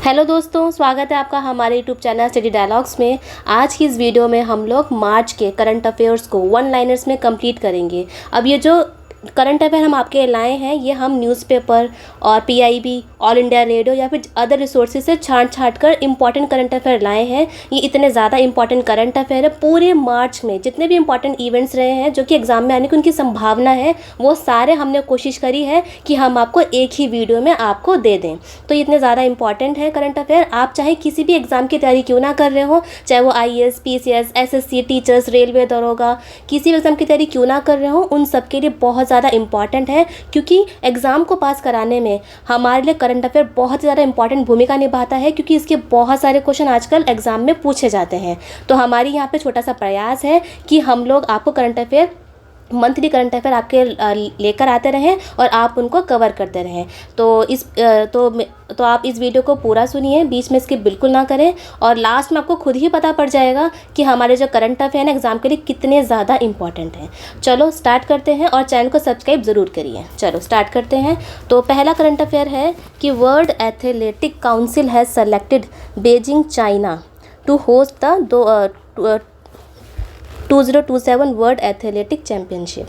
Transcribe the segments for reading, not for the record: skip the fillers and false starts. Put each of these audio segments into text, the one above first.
Hello दोस्तों, स्वागत है आपका हमारे यूट्यूब चैनल स्टडी डायलॉग्स में। आज की इस वीडियो में हम लोग मार्च के करंट अफेयर्स को वन लाइनर्स में कंप्लीट करेंगे। अब ये जो करंट अफेयर हम आपके लाए हैं, ये हम न्यूज़पेपर और पीआईबी, ऑल इंडिया रेडियो या फिर अदर रिसोर्सेज से छांट कर इंपॉर्टेंट करंट अफेयर लाए हैं। ये इतने ज़्यादा इंपॉर्टेंट करंट अफेयर है। पूरे मार्च में जितने भी इंपॉर्टेंट इवेंट्स रहे हैं जो कि एग्जाम में आने की उनकी संभावना है, वो सारे हमने कोशिश करी है कि हम आपको एक ही वीडियो में आपको दे दें। तो ये इतने ज़्यादा इंपॉर्टेंट है करंट अफेयर। आप चाहे किसी भी एग्जाम की तैयारी क्यों ना कर रहे हो, चाहे वो IAS, PCS, SSC, teachers, railway, दरोगा, किसी भी एग्जाम की तैयारी क्यों ना कर रहे हो, उन सब के लिए बहुत ज़्यादा इंपॉर्टेंट है। क्योंकि एग्ज़ाम को पास कराने में हमारे लिए करंट अफेयर बहुत ज़्यादा इंपॉर्टेंट भूमिका निभाता है, क्योंकि इसके बहुत सारे क्वेश्चन आजकल एग्जाम में पूछे जाते हैं। तो हमारी यहाँ पे छोटा सा प्रयास है कि हम लोग आपको current affair, monthly current affair आपके लेकर आते रहें और आप उनको कवर करते रहें। तो आप इस वीडियो को पूरा सुनिए, बीच में स्किप बिल्कुल ना करें, और लास्ट में आपको खुद ही पता पड़ जाएगा कि हमारे जो करंट अफेयर है एग्जाम के लिए कितने ज़्यादा इंपॉर्टेंट हैं। चलो स्टार्ट करते हैं, और चैनल को सब्सक्राइब ज़रूर करिए। चलो स्टार्ट करते हैं। तो पहला करंट अफेयर है कि world athletic council has selected Beijing China to host the 2027 world athletic championship.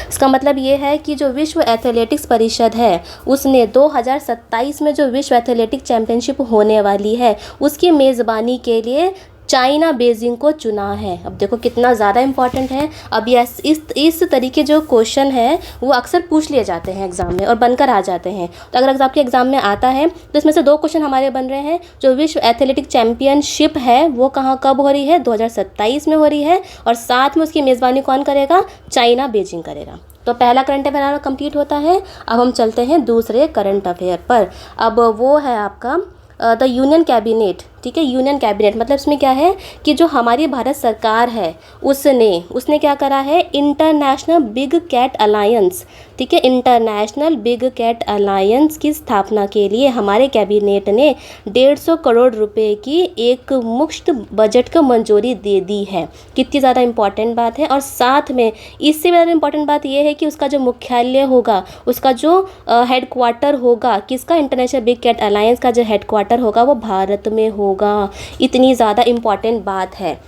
इसका मतलब ये है कि जो विश्व एथलेटिक्स परिषद है, उसने 2027 में जो विश्व एथलेटिक चैम्पियनशिप होने वाली है, उसकी मेज़बानी के लिए चाइना बीजिंग को चुना है। अब देखो कितना ज़्यादा इंपॉर्टेंट है। अब इस तरीके जो क्वेश्चन है वो अक्सर पूछ लिए जाते हैं एग्ज़ाम में और बनकर आ जाते हैं। तो अगर आपके एग्ज़ाम में आता है तो इसमें से दो क्वेश्चन हमारे बन रहे हैं। जो विश्व एथलेटिक चैम्पियनशिप है वो कब हो रही है, 2027 में हो रही है, और साथ में उसकी मेज़बानी कौन करेगा, चाइना बीजिंग करेगा। तो पहला करंट अफेयर हमारा कंप्लीट होता है। अब हम चलते हैं दूसरे करंट अफेयर पर। अब वो है आपका द यूनियन कैबिनेट। ठीक है, यूनियन कैबिनेट मतलब इसमें क्या है कि जो हमारी भारत सरकार है उसने क्या करा है, इंटरनेशनल बिग कैट अलायंस, ठीक है, इंटरनेशनल बिग कैट अलायंस की स्थापना के लिए हमारे कैबिनेट ने 150 करोड़ रुपए की एक मुश्त बजट को मंजूरी दे दी है। कितनी ज़्यादा इंपॉर्टेंट बात है। और साथ में इससे ज़्यादा इंपॉर्टेंट बात यह है कि उसका जो मुख्यालय होगा, उसका जो हेडक्वार्टर होगा, किसका, इंटरनेशनल बिग कैट अलायंस का जो हेडक्वार्टर होगा वो भारत में होगा। इतनी ज़्यादा इम्पॉर्टेंट बात है।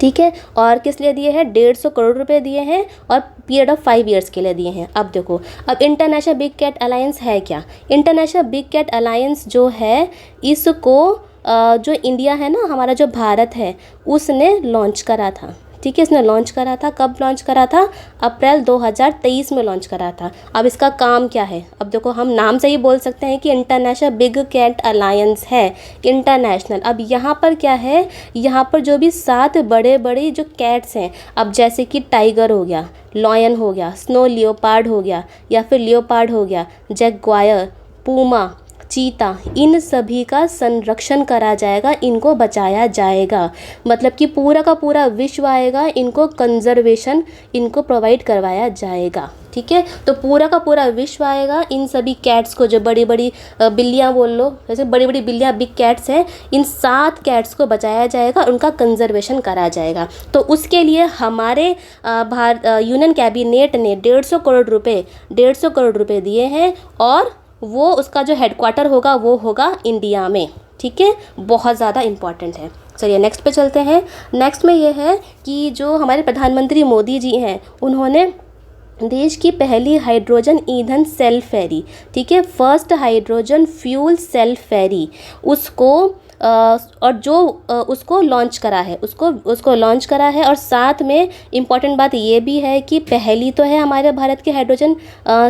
ठीक है, और किस लिए दिए हैं, 150 करोड़ रुपए दिए हैं, और पीरियड ऑफ 5 ईयर्स के लिए दिए हैं। अब देखो, अब इंटरनेशनल बिग कैट अलायंस है क्या। इंटरनेशनल बिग कैट अलायंस जो है, इसको जो इंडिया है ना, हमारा जो भारत है, उसने लॉन्च करा था। ठीक है, इसने लॉन्च करा था। कब लॉन्च करा था, अप्रैल 2023 में लॉन्च करा था। अब इसका काम क्या है, अब देखो हम नाम से ही बोल सकते हैं कि इंटरनेशनल बिग कैट अलायंस है, इंटरनेशनल। अब यहाँ पर क्या है, यहाँ पर जो भी 7 बड़े बड़े जो कैट्स हैं, अब जैसे कि टाइगर हो गया, लॉयन हो गया, स्नो लियोपार्ड हो गया, या फिर लियोपार्ड हो गया, जैगुआर, पूमा, चीता, इन सभी का संरक्षण करा जाएगा, इनको बचाया जाएगा। मतलब कि पूरा का पूरा विश्व आएगा, इनको कंजर्वेशन इनको प्रोवाइड करवाया जाएगा। ठीक है, तो पूरा का पूरा विश्व आएगा, इन सभी कैट्स को, जो बड़ी बड़ी बिल्लियाँ बोल लो, जैसे बड़ी बड़ी बिल्लियाँ बिग कैट्स हैं, इन 7 कैट्स को बचाया जाएगा, उनका कंजर्वेशन करा जाएगा। तो उसके लिए हमारे यूनियन कैबिनेट ने 150 करोड़ रुपए दिए हैं, और वो उसका जो हेडक्वार्टर होगा वो होगा इंडिया में। ठीक है, बहुत ज़्यादा इम्पॉर्टेंट है। चलिए नेक्स्ट पे चलते हैं। नेक्स्ट में ये है कि जो हमारे प्रधानमंत्री मोदी जी हैं, उन्होंने देश की पहली हाइड्रोजन ईंधन सेल फेरी, ठीक है, फर्स्ट हाइड्रोजन फ्यूल सेल फेरी, उसको उसको लॉन्च करा है, उसको लॉन्च करा है। और साथ में इम्पॉर्टेंट बात ये भी है कि पहली तो है हमारे भारत की हाइड्रोजन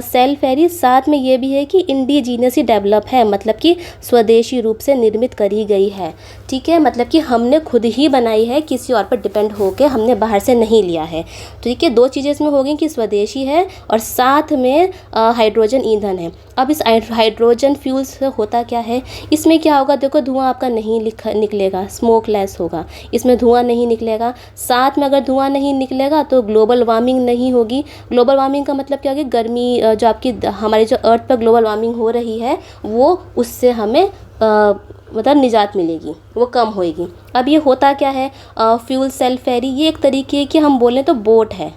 सेल फेरी, साथ में ये भी है कि इंडिजीनियसली डेवलप है, मतलब कि स्वदेशी रूप से निर्मित करी गई है। ठीक है, मतलब कि हमने खुद ही बनाई है, किसी और पर डिपेंड होकर हमने बाहर से नहीं लिया है। ठीक है, 2 चीज़ें इसमें हो गई कि स्वदेशी है और साथ में हाइड्रोजन ईंधन है। अब इस हाइड्रोजन फ्यूल से होता क्या है, इसमें क्या होगा, देखो धुआं आपका नहीं निकलेगा, स्मोकलेस होगा, इसमें धुआं नहीं निकलेगा। साथ में अगर धुआं नहीं निकलेगा तो ग्लोबल वार्मिंग नहीं होगी। ग्लोबल वार्मिंग का मतलब क्या होगी, गर्मी जो आपकी हमारी जो अर्थ पर ग्लोबल वार्मिंग हो रही है, वो उससे हमें मतलब निजात मिलेगी, वो कम होएगी। अब ये होता क्या है, फ्यूल सेल फेरी, ये एक तरीके की हम बोलें तो बोट है।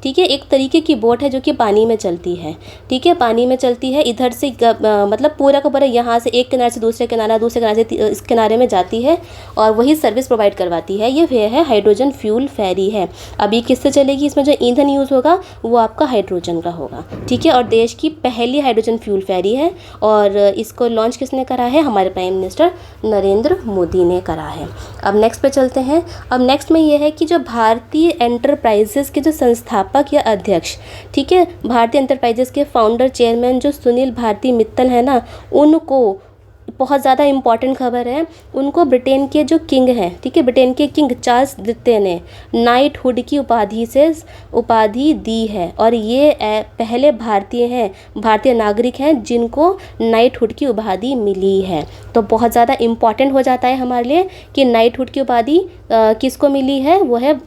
ठीक है, एक तरीके की बोट है जो कि पानी में चलती है, ठीक है, पानी में चलती है। इधर से मतलब पूरा का पूरा यहाँ से एक किनारे से दूसरे किनारा, दूसरे किनारे से इस किनारे में जाती है और वही सर्विस प्रोवाइड करवाती है। ये है हाइड्रोजन फ्यूल फेरी है। अब ये किससे चलेगी, इसमें जो ईंधन यूज़ होगा वो आपका हाइड्रोजन का होगा, ठीक है। और देश की पहली हाइड्रोजन फ्यूल फेरी है और इसको लॉन्च किसने करा है, हमारे प्राइम मिनिस्टर नरेंद्र मोदी ने करा है। अब नेक्स्ट पे चलते हैं। अब नेक्स्ट में ये है कि जो भारतीय एंटरप्राइजेस के जो संस्थापक या अध्यक्ष, ठीक है, भारतीय एंटरप्राइजेस के फाउंडर चेयरमैन जो सुनील भारती मित्तल है ना, उनको बहुत ज़्यादा इम्पॉर्टेंट खबर है, उनको ब्रिटेन के जो किंग हैं, ठीक है, ब्रिटेन के किंग चार्ल्स द्वितीय ने नाइटहुड की उपाधि दी है और ये पहले भारतीय हैं, भारतीय नागरिक हैं जिनको नाइटहुड की उपाधि मिली है। तो बहुत ज़्यादा इम्पॉर्टेंट हो जाता है हमारे लिए कि नाइटहुड की उपाधि किसको मिली है, वो है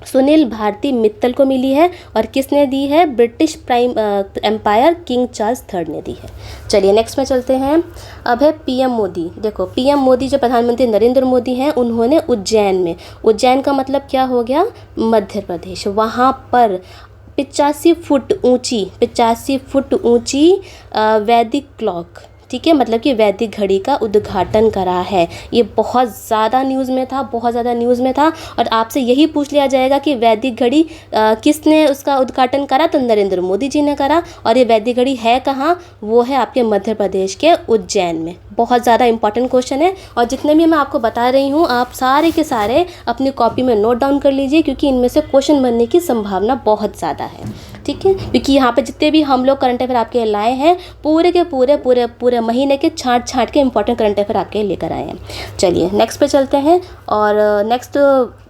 सुनील भारती मित्तल को मिली है। और किसने दी है, British prime empire king Charles third ने दी है। चलिए नेक्स्ट में चलते हैं। अब है पीएम मोदी। देखो पीएम मोदी जो प्रधानमंत्री नरेंद्र मोदी हैं, उन्होंने उज्जैन का मतलब क्या हो गया, मध्य प्रदेश, वहाँ पर 85 फुट ऊंची वैदिक क्लॉक, ठीक है, मतलब कि वैदिक घड़ी का उद्घाटन करा है। ये बहुत ज़्यादा न्यूज़ में था और आपसे यही पूछ लिया जाएगा कि वैदिक घड़ी किसने उसका उद्घाटन करा, तो नरेंद्र मोदी जी ने करा। और ये वैदिक घड़ी है कहाँ, वो है आपके मध्य प्रदेश के उज्जैन में। बहुत ज़्यादा इंपॉर्टेंट क्वेश्चन है और जितने भी मैं आपको बता रही हूँ आप सारे के सारे अपनी कॉपी में नोट डाउन कर लीजिए, क्योंकि इनमें से क्वेश्चन बनने की संभावना बहुत ज़्यादा है, ठीक है। क्योंकि यहाँ पे जितने भी हम लोग करंट अफेयर आपके लाए हैं, पूरे के पूरे महीने के छाँट के इंपॉर्टेंट करंट अफेयर आपके लेकर आए हैं। चलिए नेक्स्ट पे चलते हैं। और नेक्स्ट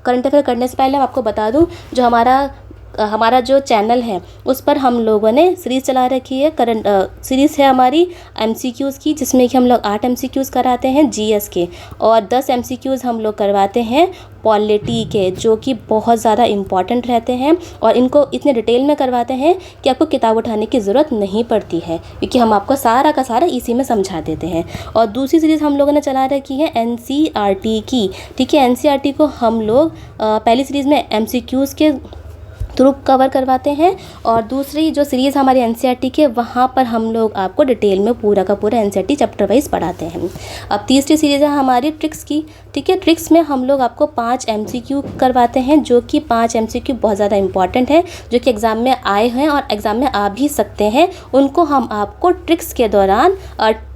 करंट अफेयर करने से पहले मैं आपको बता दूँ, जो हमारा जो चैनल है उस पर हम लोगों ने सीरीज़ चला रखी है। करंट सीरीज़ है हमारी MCQs की, जिसमें कि हम लोग 8 MCQs कराते हैं GS के और 10 MCQs हम लोग करवाते हैं पॉलिटी के, जो कि बहुत ज़्यादा इम्पॉर्टेंट रहते हैं और इनको इतने डिटेल में करवाते हैं कि आपको किताब उठाने की ज़रूरत नहीं पड़ती है, क्योंकि हम आपको सारा का सारा इसी में समझा देते हैं। और दूसरी सीरीज़ हम लोगों ने चला रखी है NCERT की, ठीक है। NCERT को हम लोग पहली सीरीज़ में MCQs के थ्रू कवर करवाते हैं और दूसरी जो सीरीज़ हमारी NCERT की है, वहाँ पर हम लोग आपको डिटेल में पूरा का पूरा NCERT चैप्टर वाइज पढ़ाते हैं। अब तीसरी सीरीज़ है हमारी ट्रिक्स की, ठीक है। ट्रिक्स में हम लोग आपको 5 MCQ करवाते हैं, जो कि 5 MCQ बहुत ज़्यादा इंपॉर्टेंट है, जो कि एग्ज़ाम में आए हैं और एग्ज़ाम में आ भी सकते हैं। उनको हम आपको ट्रिक्स के दौरान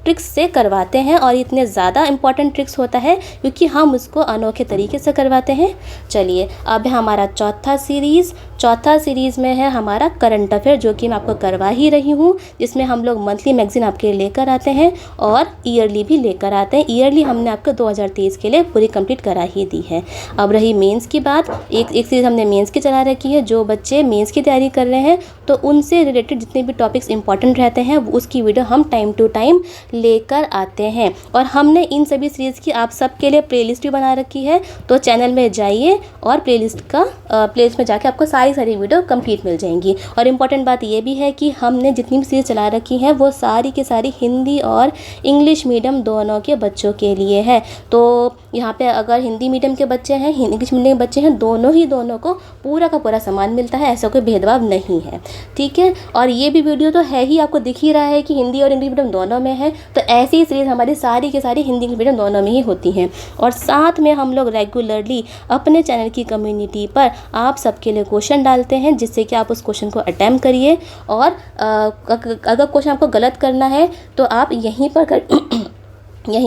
ट्रिक्स से करवाते हैं और इतने ज़्यादा इंपॉर्टेंट ट्रिक्स होता है क्योंकि हम उसको अनोखे तरीके से करवाते हैं। चलिए अब है हमारा चौथा सीरीज़ में है हमारा करंट अफेयर, जो कि मैं आपको करवा ही रही हूँ, जिसमें हम लोग मंथली मैगजीन आपके लेकर आते हैं और ईयरली भी लेकर आते हैं। ईयरली हमने आपको 2023 के लिए पूरी कंप्लीट करा ही दी है। अब रही मेंस की बात, एक सीरीज़ हमने मेंस की चला रखी है। जो बच्चे मेंस की तैयारी कर रहे हैं तो उनसे रिलेटेड जितने भी टॉपिक्स इंपॉर्टेंट रहते हैं उसकी वीडियो हम टाइम टू टाइम लेकर आते हैं। और हमने इन सभी सीरीज़ की आप सबके लिए प्लेलिस्ट भी बना रखी है, तो चैनल में जाइए और प्लेलिस्ट में जाके आपको सारी वीडियो कंप्लीट मिल जाएंगी। और इम्पॉर्टेंट बात ये भी है कि हमने जितनी भी सीरीज़ चला रखी हैं वो सारी की सारी हिंदी और इंग्लिश मीडियम दोनों के बच्चों के लिए है। तो यहाँ पे अगर हिंदी मीडियम के बच्चे हैं, इंग्लिश मीडियम के बच्चे हैं, दोनों को पूरा का पूरा सामान मिलता है, ऐसा कोई भेदभाव नहीं है, ठीक है। और ये भी वीडियो तो है ही, आपको दिख ही रहा है कि हिंदी और इंग्लिश मीडियम दोनों में है, तो ऐसी ही सीरीज़ हमारी सारी की सारी हिंदी इंग्लिश मीडियम दोनों में ही होती हैं। और साथ में हम लोग रेगुलरली अपने चैनल की कम्युनिटी पर आप सबके लिए क्वेश्चन डालते हैं, जिससे कि आप उस क्वेश्चन को अटैम्प्ट करिए। और अगर क्वेश्चन आपको गलत करना है तो आप यहीं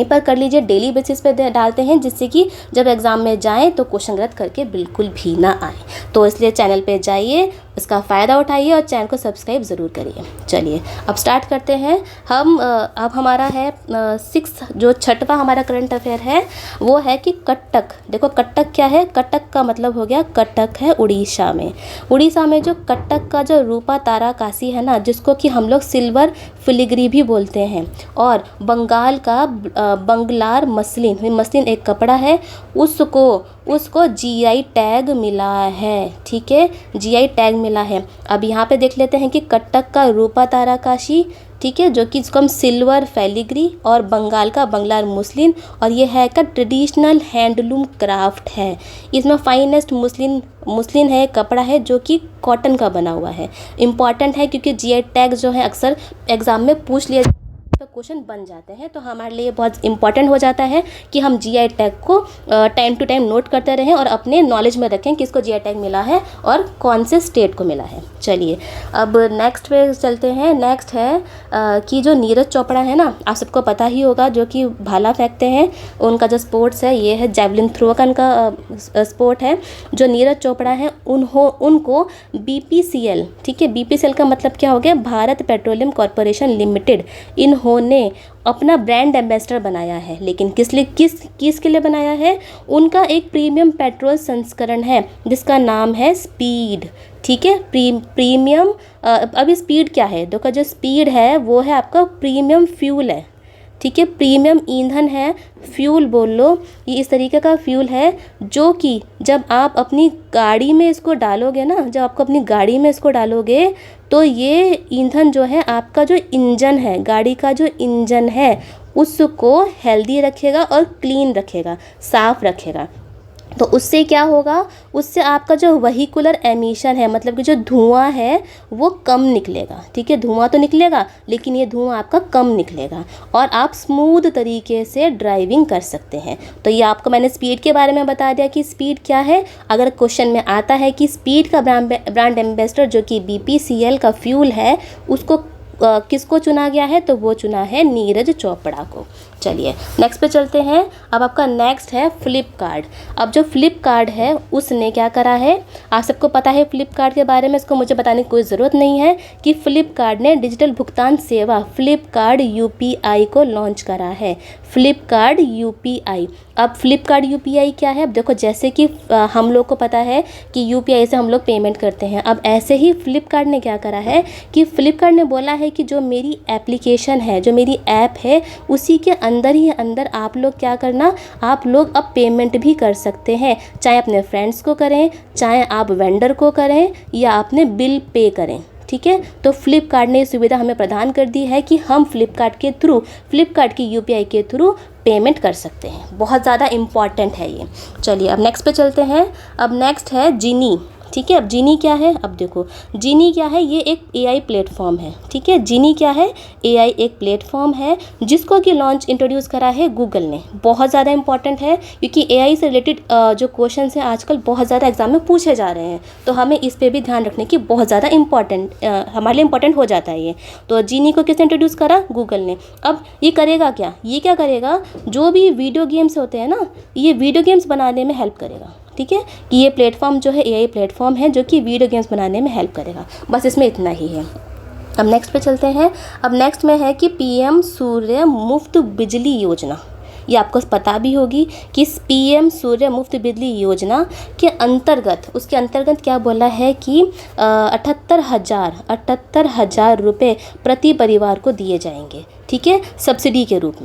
पर कर लीजिए, डेली बेसिस पे डालते हैं, जिससे कि जब एग्ज़ाम में जाएं तो क्वेश्चन गलत करके बिल्कुल भी ना आए। तो इसलिए चैनल पे जाइए, इसका फ़ायदा उठाइए और चैनल को सब्सक्राइब ज़रूर करिए। चलिए अब स्टार्ट करते हैं हम। अब हमारा है जो छठवां हमारा करंट अफेयर है वो है कि कटक। देखो कटक क्या है, कटक का मतलब हो गया, कटक है उड़ीसा में जो कटक का जो रूपा तारा काशी है ना, जिसको कि हम लोग सिल्वर फिलिग्री भी बोलते हैं, और बंगाल का बंगलार मसलिन एक कपड़ा है, उसको GI टैग मिला है, ठीक है, GI टैग मिला है। अब यहाँ पे देख लेते हैं कि कटक का रूपा तारा काशी ठीक है, जो कि इसको हम सिल्वर फैलिग्री और बंगाल का बंगलार मुस्लिन, और ये है का ट्रेडिशनल हैंडलूम क्राफ्ट है। इसमें फाइनेस्ट मुस्लिन है, कपड़ा है जो कि कॉटन का बना हुआ है। इम्पॉर्टेंट है क्योंकि जीआई टैग जो है अक्सर एग्ज़ाम में पूछ लिया तो क्वेश्चन बन जाते हैं, तो हमारे लिए बहुत इंपॉर्टेंट हो जाता है कि हम जीआई टैग को टाइम टू टाइम नोट करते रहें और अपने नॉलेज में रखें कि इसको जीआई टैग मिला है और कौन से स्टेट को मिला है। चलिए अब नेक्स्ट पे चलते हैं। नेक्स्ट है कि जो नीरज चोपड़ा है ना, आप सबको पता ही होगा, जो कि भाला फेंकते हैं, उनका जो स्पोर्ट्स है ये है जैवलिन थ्रो का स्पोर्ट है। जो नीरज चोपड़ा है उनको BPCL, ठीक है, BPCL का मतलब क्या हो गया, भारत पेट्रोलियम कॉरपोरेशन लिमिटेड, इन्होंने अपना ब्रांड एम्बेसडर बनाया है। लेकिन किसके लिए बनाया है, उनका एक प्रीमियम पेट्रोल संस्करण है जिसका नाम है स्पीड, ठीक है, प्रीमियम। अभी स्पीड क्या है, देखो जो स्पीड है वो है आपका प्रीमियम फ्यूल है, ठीक है, प्रीमियम ईंधन है, फ्यूल बोल लो, ये इस तरीके का फ्यूल है जो कि जब आप अपनी गाड़ी में इसको डालोगे ना, जब आपको अपनी गाड़ी में इसको डालोगे तो ये ईंधन जो है आपका जो इंजन है, गाड़ी का जो इंजन है उसको हेल्दी रखेगा और क्लीन रखेगा, साफ़ रखेगा। तो उससे क्या होगा, उससे आपका जो वहीकुलर एमिशन है, मतलब कि जो धुआं है वो कम निकलेगा, ठीक है, धुआं तो निकलेगा लेकिन ये धुआं आपका कम निकलेगा और आप स्मूथ तरीके से ड्राइविंग कर सकते हैं। तो ये आपको मैंने स्पीड के बारे में बता दिया कि स्पीड क्या है। अगर क्वेश्चन में आता है कि स्पीड का ब्रांड एम्बेसडर जो कि BPCL का फ्यूल है उसको किसको चुना गया है, तो वो चुना है नीरज चोपड़ा को। चलिए नेक्स्ट पे चलते हैं। अब आपका नेक्स्ट है फ्लिपकार्ट। अब जो फ्लिपकार्ट है उसने क्या करा है, आप सबको पता है फ्लिपकार्ट के बारे में, इसको मुझे बताने की कोई ज़रूरत नहीं है कि फ्लिपकार्ट ने डिजिटल भुगतान सेवा फ्लिपकार्ट UPI को लॉन्च करा है। फ्लिपकार्ट UPI। अब फ्लिपकार्ट UPI क्या है, अब देखो जैसे कि हम लोग को पता है कि UPI से हम लोग पेमेंट करते हैं, अब ऐसे ही फ्लिपकार्ट ने क्या करा है कि फ्लिपकार्ट ने बोला है कि जो मेरी एप्लीकेशन है, जो मेरी ऐप है, उसी के अंदर ही अंदर आप लोग क्या करना, आप लोग अब पेमेंट भी कर सकते हैं, चाहे अपने फ्रेंड्स को करें, चाहे आप वेंडर को करें या अपने बिल पे करें, ठीक है। तो फ्लिपकार्ट ने ये सुविधा हमें प्रदान कर दी है कि हम फ्लिपकार्ट की UPI के थ्रू पेमेंट कर सकते हैं। बहुत ज़्यादा इम्पॉर्टेंट है ये। चलिए अब नेक्स्ट पे चलते हैं। अब नेक्स्ट है जीनी, ठीक है। अब जीनी क्या है, अब देखो जीनी क्या है, ये एक AI प्लेटफॉर्म है, ठीक है। जीनी क्या है, AI एक प्लेटफॉर्म है जिसको कि इंट्रोड्यूस करा है गूगल ने। बहुत ज़्यादा इंपॉर्टेंट है क्योंकि AI से रिलेटेड जो क्वेश्चन हैं आजकल बहुत ज़्यादा एग्जाम में पूछे जा रहे हैं, तो हमें इस पर भी ध्यान रखने की बहुत ज़्यादा हमारे लिए इंपॉर्टेंट हो जाता है ये। तो जीनी को किसने इंट्रोड्यूस करा, गूगल ने। अब ये करेगा क्या, ये क्या करेगा, जो भी वीडियो गेम्स होते हैं ना, ये वीडियो गेम्स बनाने में हेल्प करेगा, ठीक है। कि ये प्लेटफॉर्म जो है AI प्लेटफॉर्म है जो कि वीडियो गेम्स बनाने में हेल्प करेगा। बस इसमें इतना ही है। अब नेक्स्ट पे चलते हैं। अब नेक्स्ट में है कि PM सूर्य मुफ्त बिजली योजना। ये आपको पता भी होगी कि PM सूर्य मुफ्त बिजली योजना के अंतर्गत, उसके अंतर्गत क्या बोला है कि 78,000 रुपये प्रति परिवार को दिए जाएंगे, ठीक है, सब्सिडी के रूप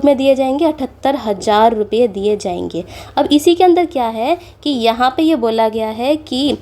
में दिए जाएंगे, 78,000 रुपये दिए जाएंगे। अब इसी के अंदर क्या है कि यहाँ पे ये बोला गया है कि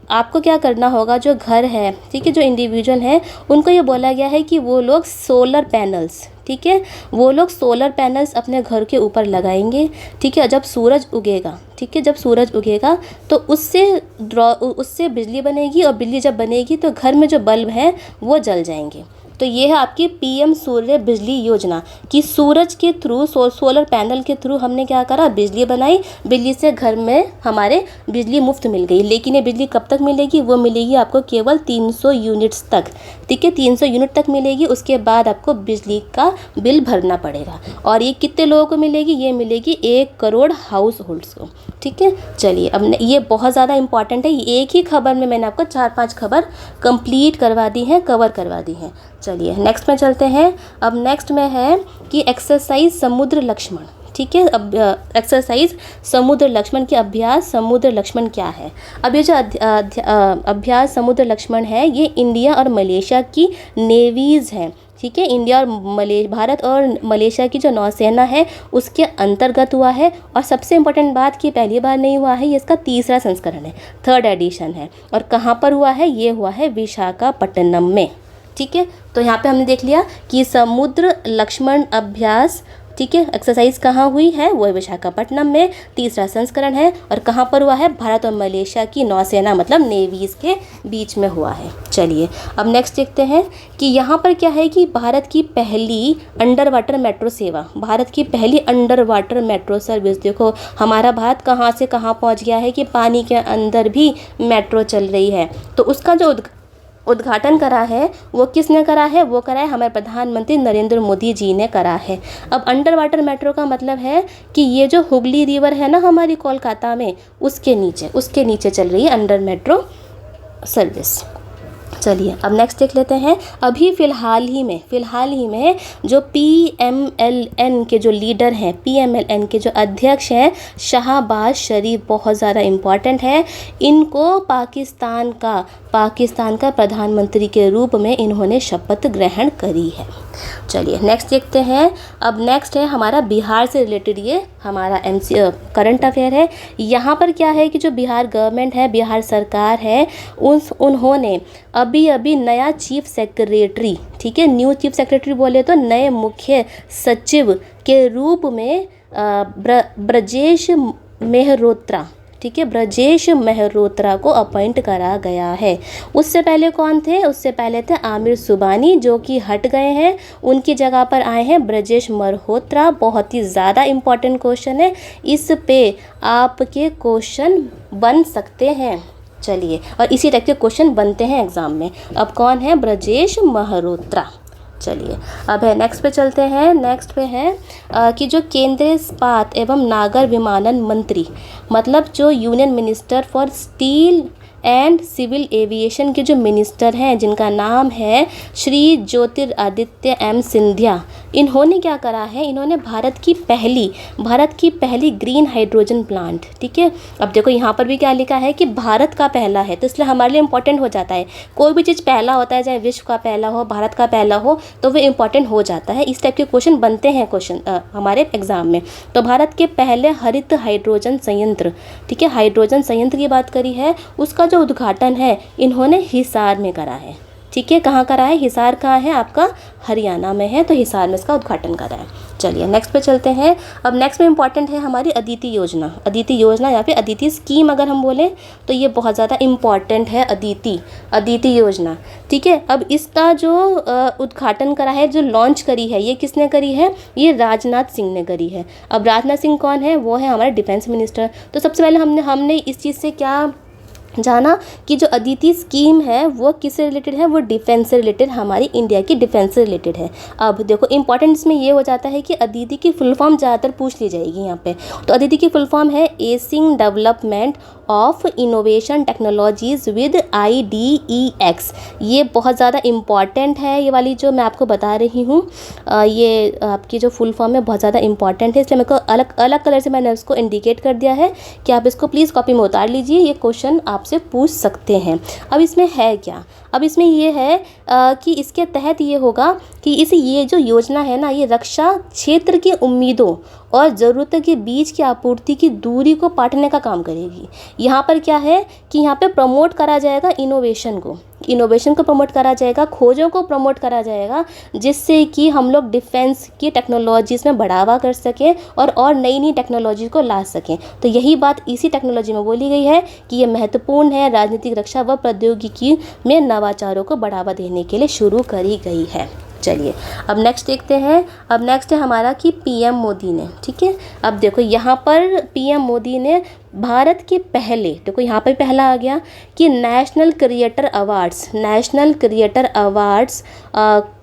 आपको क्या करना होगा, जो घर है, ठीक है, जो इंडिविजुअल हैं उनको ये बोला गया है कि वो लोग सोलर पैनल्स, ठीक है, वो लोग सोलर पैनल्स अपने घर के ऊपर लगाएंगे, ठीक है। जब सूरज उगेगा, ठीक है, जब सूरज उगेगा तो उससे बिजली बनेगी और बिजली जब बनेगी तो घर में जो बल्ब हैं वो जल जाएंगे। तो ये है आपकी PM सूर्य बिजली योजना कि सूरज के थ्रू, सोलर पैनल के थ्रू हमने क्या करा, बिजली बनाई, बिजली से घर में हमारे बिजली मुफ्त मिल गई। लेकिन ये बिजली कब तक मिलेगी, वो मिलेगी आपको केवल 300 यूनिट्स तक, ठीक है, 300 यूनिट तक मिलेगी। उसके बाद आपको बिजली का बिल भरना पड़ेगा। और ये कितने लोगों को मिलेगी, ये मिलेगी 1 करोड़ हाउस होल्ड्स को, ठीक है। चलिए अब ये बहुत ज़्यादा इंपॉर्टेंट है, एक ही खबर में मैंने आपको 4-5 खबर कंप्लीट करवा दी हैं, कवर करवा दी हैं। चलिए नेक्स्ट में चलते हैं। अब नेक्स्ट में है कि एक्सरसाइज समुद्र लक्ष्मण, ठीक है। अब एक्सरसाइज समुद्र लक्ष्मण के अभ्यास समुद्र लक्ष्मण क्या है। अब ये जो अभ्यास समुद्र लक्ष्मण है ये इंडिया और मलेशिया की नेवीज़ हैं, ठीक है। इंडिया और भारत और मलेशिया की जो नौसेना है उसके अंतर्गत हुआ है। और सबसे इम्पोर्टेंट बात कि पहली बार नहीं हुआ है, ये इसका 3रा संस्करण है, 3rd एडिशन है। और कहाँ पर हुआ है, ये हुआ है विशाखापट्टनम में, ठीक है। तो यहाँ पे हमने देख लिया कि समुद्र लक्ष्मण अभ्यास, ठीक है, एक्सरसाइज कहाँ हुई है, वो विशाखापट्टनम में, तीसरा संस्करण है, और कहाँ पर हुआ है, भारत और मलेशिया की नौसेना मतलब नेवीज के बीच में हुआ है। चलिए अब नेक्स्ट देखते हैं कि यहाँ पर क्या है कि भारत की पहली अंडर वाटर मेट्रो सेवा, भारत की पहली अंडर वाटर मेट्रो सर्विस, देखो हमारा भारत कहाँ से कहाँ पहुँच गया है कि पानी के अंदर भी मेट्रो चल रही है। तो उसका जो उद्घाटन करा है वो किसने करा है, वो करा है हमारे प्रधानमंत्री नरेंद्र मोदी जी ने करा है। अब अंडर वाटर मेट्रो का मतलब है कि ये जो हुगली रिवर है ना हमारी कोलकाता में, उसके नीचे चल रही है अंडर मेट्रो सर्विस। चलिए अब नेक्स्ट देख लेते हैं। अभी फ़िलहाल ही में जो PMLN के जो लीडर हैं, PMLN के जो अध्यक्ष हैं शाहबाज शरीफ, बहुत ज़्यादा इम्पॉर्टेंट है, इनको पाकिस्तान का प्रधानमंत्री के रूप में इन्होंने शपथ ग्रहण करी है। चलिए नेक्स्ट देखते हैं। अब नेक्स्ट है हमारा बिहार से रिलेटेड, ये हमारा करंट अफेयर है। यहाँ पर क्या है कि जो बिहार गवर्नमेंट है, बिहार सरकार है, उन्होंने अभी नया चीफ सेक्रेटरी, ठीक है, न्यू चीफ सेक्रेटरी बोले तो नए मुख्य सचिव के रूप में ब्रजेश मेहरोत्रा, ठीक है, ब्रजेश मेहरोत्रा को अपॉइंट करा गया है। उससे पहले कौन थे, उससे पहले थे आमिर सुबानी जो कि हट गए हैं, उनकी जगह पर आए हैं ब्रजेश मेहरोत्रा। बहुत ही ज़्यादा इम्पॉर्टेंट क्वेश्चन है, इस पे आपके क्वेश्चन बन सकते हैं। चलिए, और इसी टाइप के क्वेश्चन बनते हैं एग्ज़ाम में। अब कौन है, ब्रजेश मेहरोत्रा। चलिए अब है नेक्स्ट पे चलते हैं। नेक्स्ट पे है कि जो केंद्रीय इस्पात एवं नागर विमानन मंत्री, मतलब जो union minister for steel and civil aviation के जो मिनिस्टर हैं जिनका नाम है श्री ज्योतिरादित्य एम सिंधिया, इन्होंने क्या करा है, इन्होंने भारत की पहली ग्रीन हाइड्रोजन प्लांट, ठीक है। अब देखो यहाँ पर भी क्या लिखा है कि भारत का पहला है, तो इसलिए हमारे लिए इम्पोर्टेंट हो जाता है। कोई भी चीज़ पहला होता है, चाहे विश्व का पहला हो, भारत का पहला हो, तो वो इम्पोर्टेंट हो जाता है। इस टाइप के क्वेश्चन बनते हैं हमारे एग्जाम में। तो भारत के पहले हरित हाइड्रोजन संयंत्र, ठीक है, हाइड्रोजन संयंत्र की बात करी है, उसका जो उद्घाटन है इन्होंने हिसार में करा है, ठीक है। कहाँ करा है, हिसार कहाँ है, आपका हरियाणा में है, तो हिसार में इसका उद्घाटन करा है। चलिए नेक्स्ट पे चलते हैं। अब नेक्स्ट में इम्पॉर्टेंट है हमारी अदिति योजना या फिर अदिति स्कीम अगर हम बोलें तो ये बहुत ज़्यादा इम्पॉर्टेंट है, अदिति योजना, ठीक है। अब इसका जो उद्घाटन करा है, जो लॉन्च करी है, ये किसने करी है, ये राजनाथ सिंह ने करी है। अब राजनाथ सिंह कौन है, वो है हमारे डिफेंस मिनिस्टर। तो सबसे पहले हमने इस चीज़ से क्या जाना कि जो अदिति स्कीम है वो किससे रिलेटेड है, वो डिफेंस से रिलेटेड, हमारी इंडिया की डिफेंस से रिलेटेड है। अब देखो इंपॉर्टेंट इसमें ये हो जाता है कि अदिति की फुल फॉर्म ज़्यादातर पूछ ली जाएगी यहाँ पे। तो अदिति की फुल फॉर्म है acing development of innovation technologies with IDEX। ये बहुत ज़्यादा इम्पॉर्टेंट है, ये वाली जो मैं आपको बता रही हूँ, ये आपकी जो फुल फॉर्म है बहुत ज़्यादा इम्पॉर्टेंट है, इसलिए मेरे को अलग कलर से मैंने उसको इंडिकेट कर दिया है कि आप इसको प्लीज़ कॉपी में उतार लीजिए, ये क्वेश्चन आपसे पूछ सकते हैं। अब इसमें है क्या, अब इसमें ये है कि इसके तहत ये होगा कि ये जो योजना है ना, ये रक्षा क्षेत्र की उम्मीदों और ज़रूरतों के बीच की आपूर्ति की दूरी को पाटने का काम करेगी। यहाँ पर क्या है कि यहाँ पे प्रमोट करा जाएगा इनोवेशन को प्रमोट करा जाएगा, खोजों को प्रमोट करा जाएगा, जिससे कि हम लोग डिफेंस की टेक्नोलॉजीज़ में बढ़ावा कर सकें और नई टेक्नोलॉजी को ला सकें। तो यही बात इसी टेक्नोलॉजी में बोली गई है कि ये महत्वपूर्ण है, राजनीतिक रक्षा व प्रौद्योगिकी में नवाचारों को बढ़ावा देने के लिए शुरू करी गई है। चलिए अब नेक्स्ट देखते हैं। अब नेक्स्ट है हमारा कि PM मोदी ने, ठीक है। अब देखो यहाँ पर PM मोदी ने भारत के पहले, देखो यहाँ पर पहला आ गया कि नेशनल क्रिएटर अवार्ड्स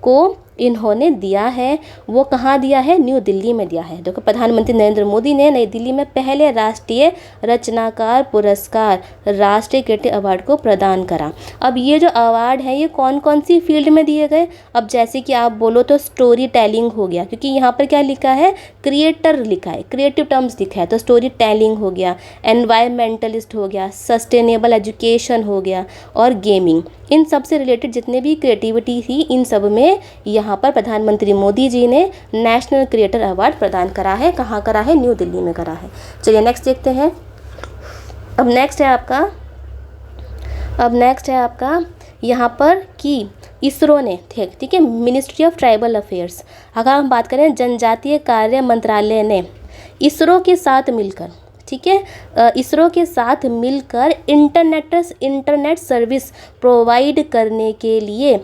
को इन्होंने दिया है। वो कहाँ दिया है, न्यू दिल्ली में दिया है। देखो प्रधानमंत्री नरेंद्र मोदी ने नई दिल्ली में पहले राष्ट्रीय रचनाकार पुरस्कार, राष्ट्रीय क्रिएटिव अवार्ड को प्रदान करा। अब ये जो अवार्ड है ये कौन कौन सी फील्ड में दिए गए, अब जैसे कि आप बोलो तो स्टोरी टेलिंग हो गया, क्योंकि यहाँ पर क्या लिखा है, क्रिएटर लिखा है, क्रिएटिव टर्म्स लिखा है, तो स्टोरी टेलिंग हो गया, एनवायरमेंटलिस्ट हो गया, सस्टेनेबल एजुकेशन हो गया और गेमिंग। इन सब से रिलेटेड जितने भी क्रिएटिविटी थी, इन सब में यहाँ पर प्रधानमंत्री मोदी जी ने नेशनल क्रिएटर अवार्ड प्रदान करा है। कहाँ करा है, न्यू दिल्ली में करा है। चलिए नेक्स्ट देखते हैं। अब नेक्स्ट है आपका यहाँ पर कि इसरो ने, ठीक है, मिनिस्ट्री ऑफ ट्राइबल अफेयर्स, अगर हम बात करें जनजातीय कार्य मंत्रालय ने इसरो के साथ मिलकर, ठीक है, इसरो के साथ मिलकर इंटरनेट सर्विस प्रोवाइड करने के लिए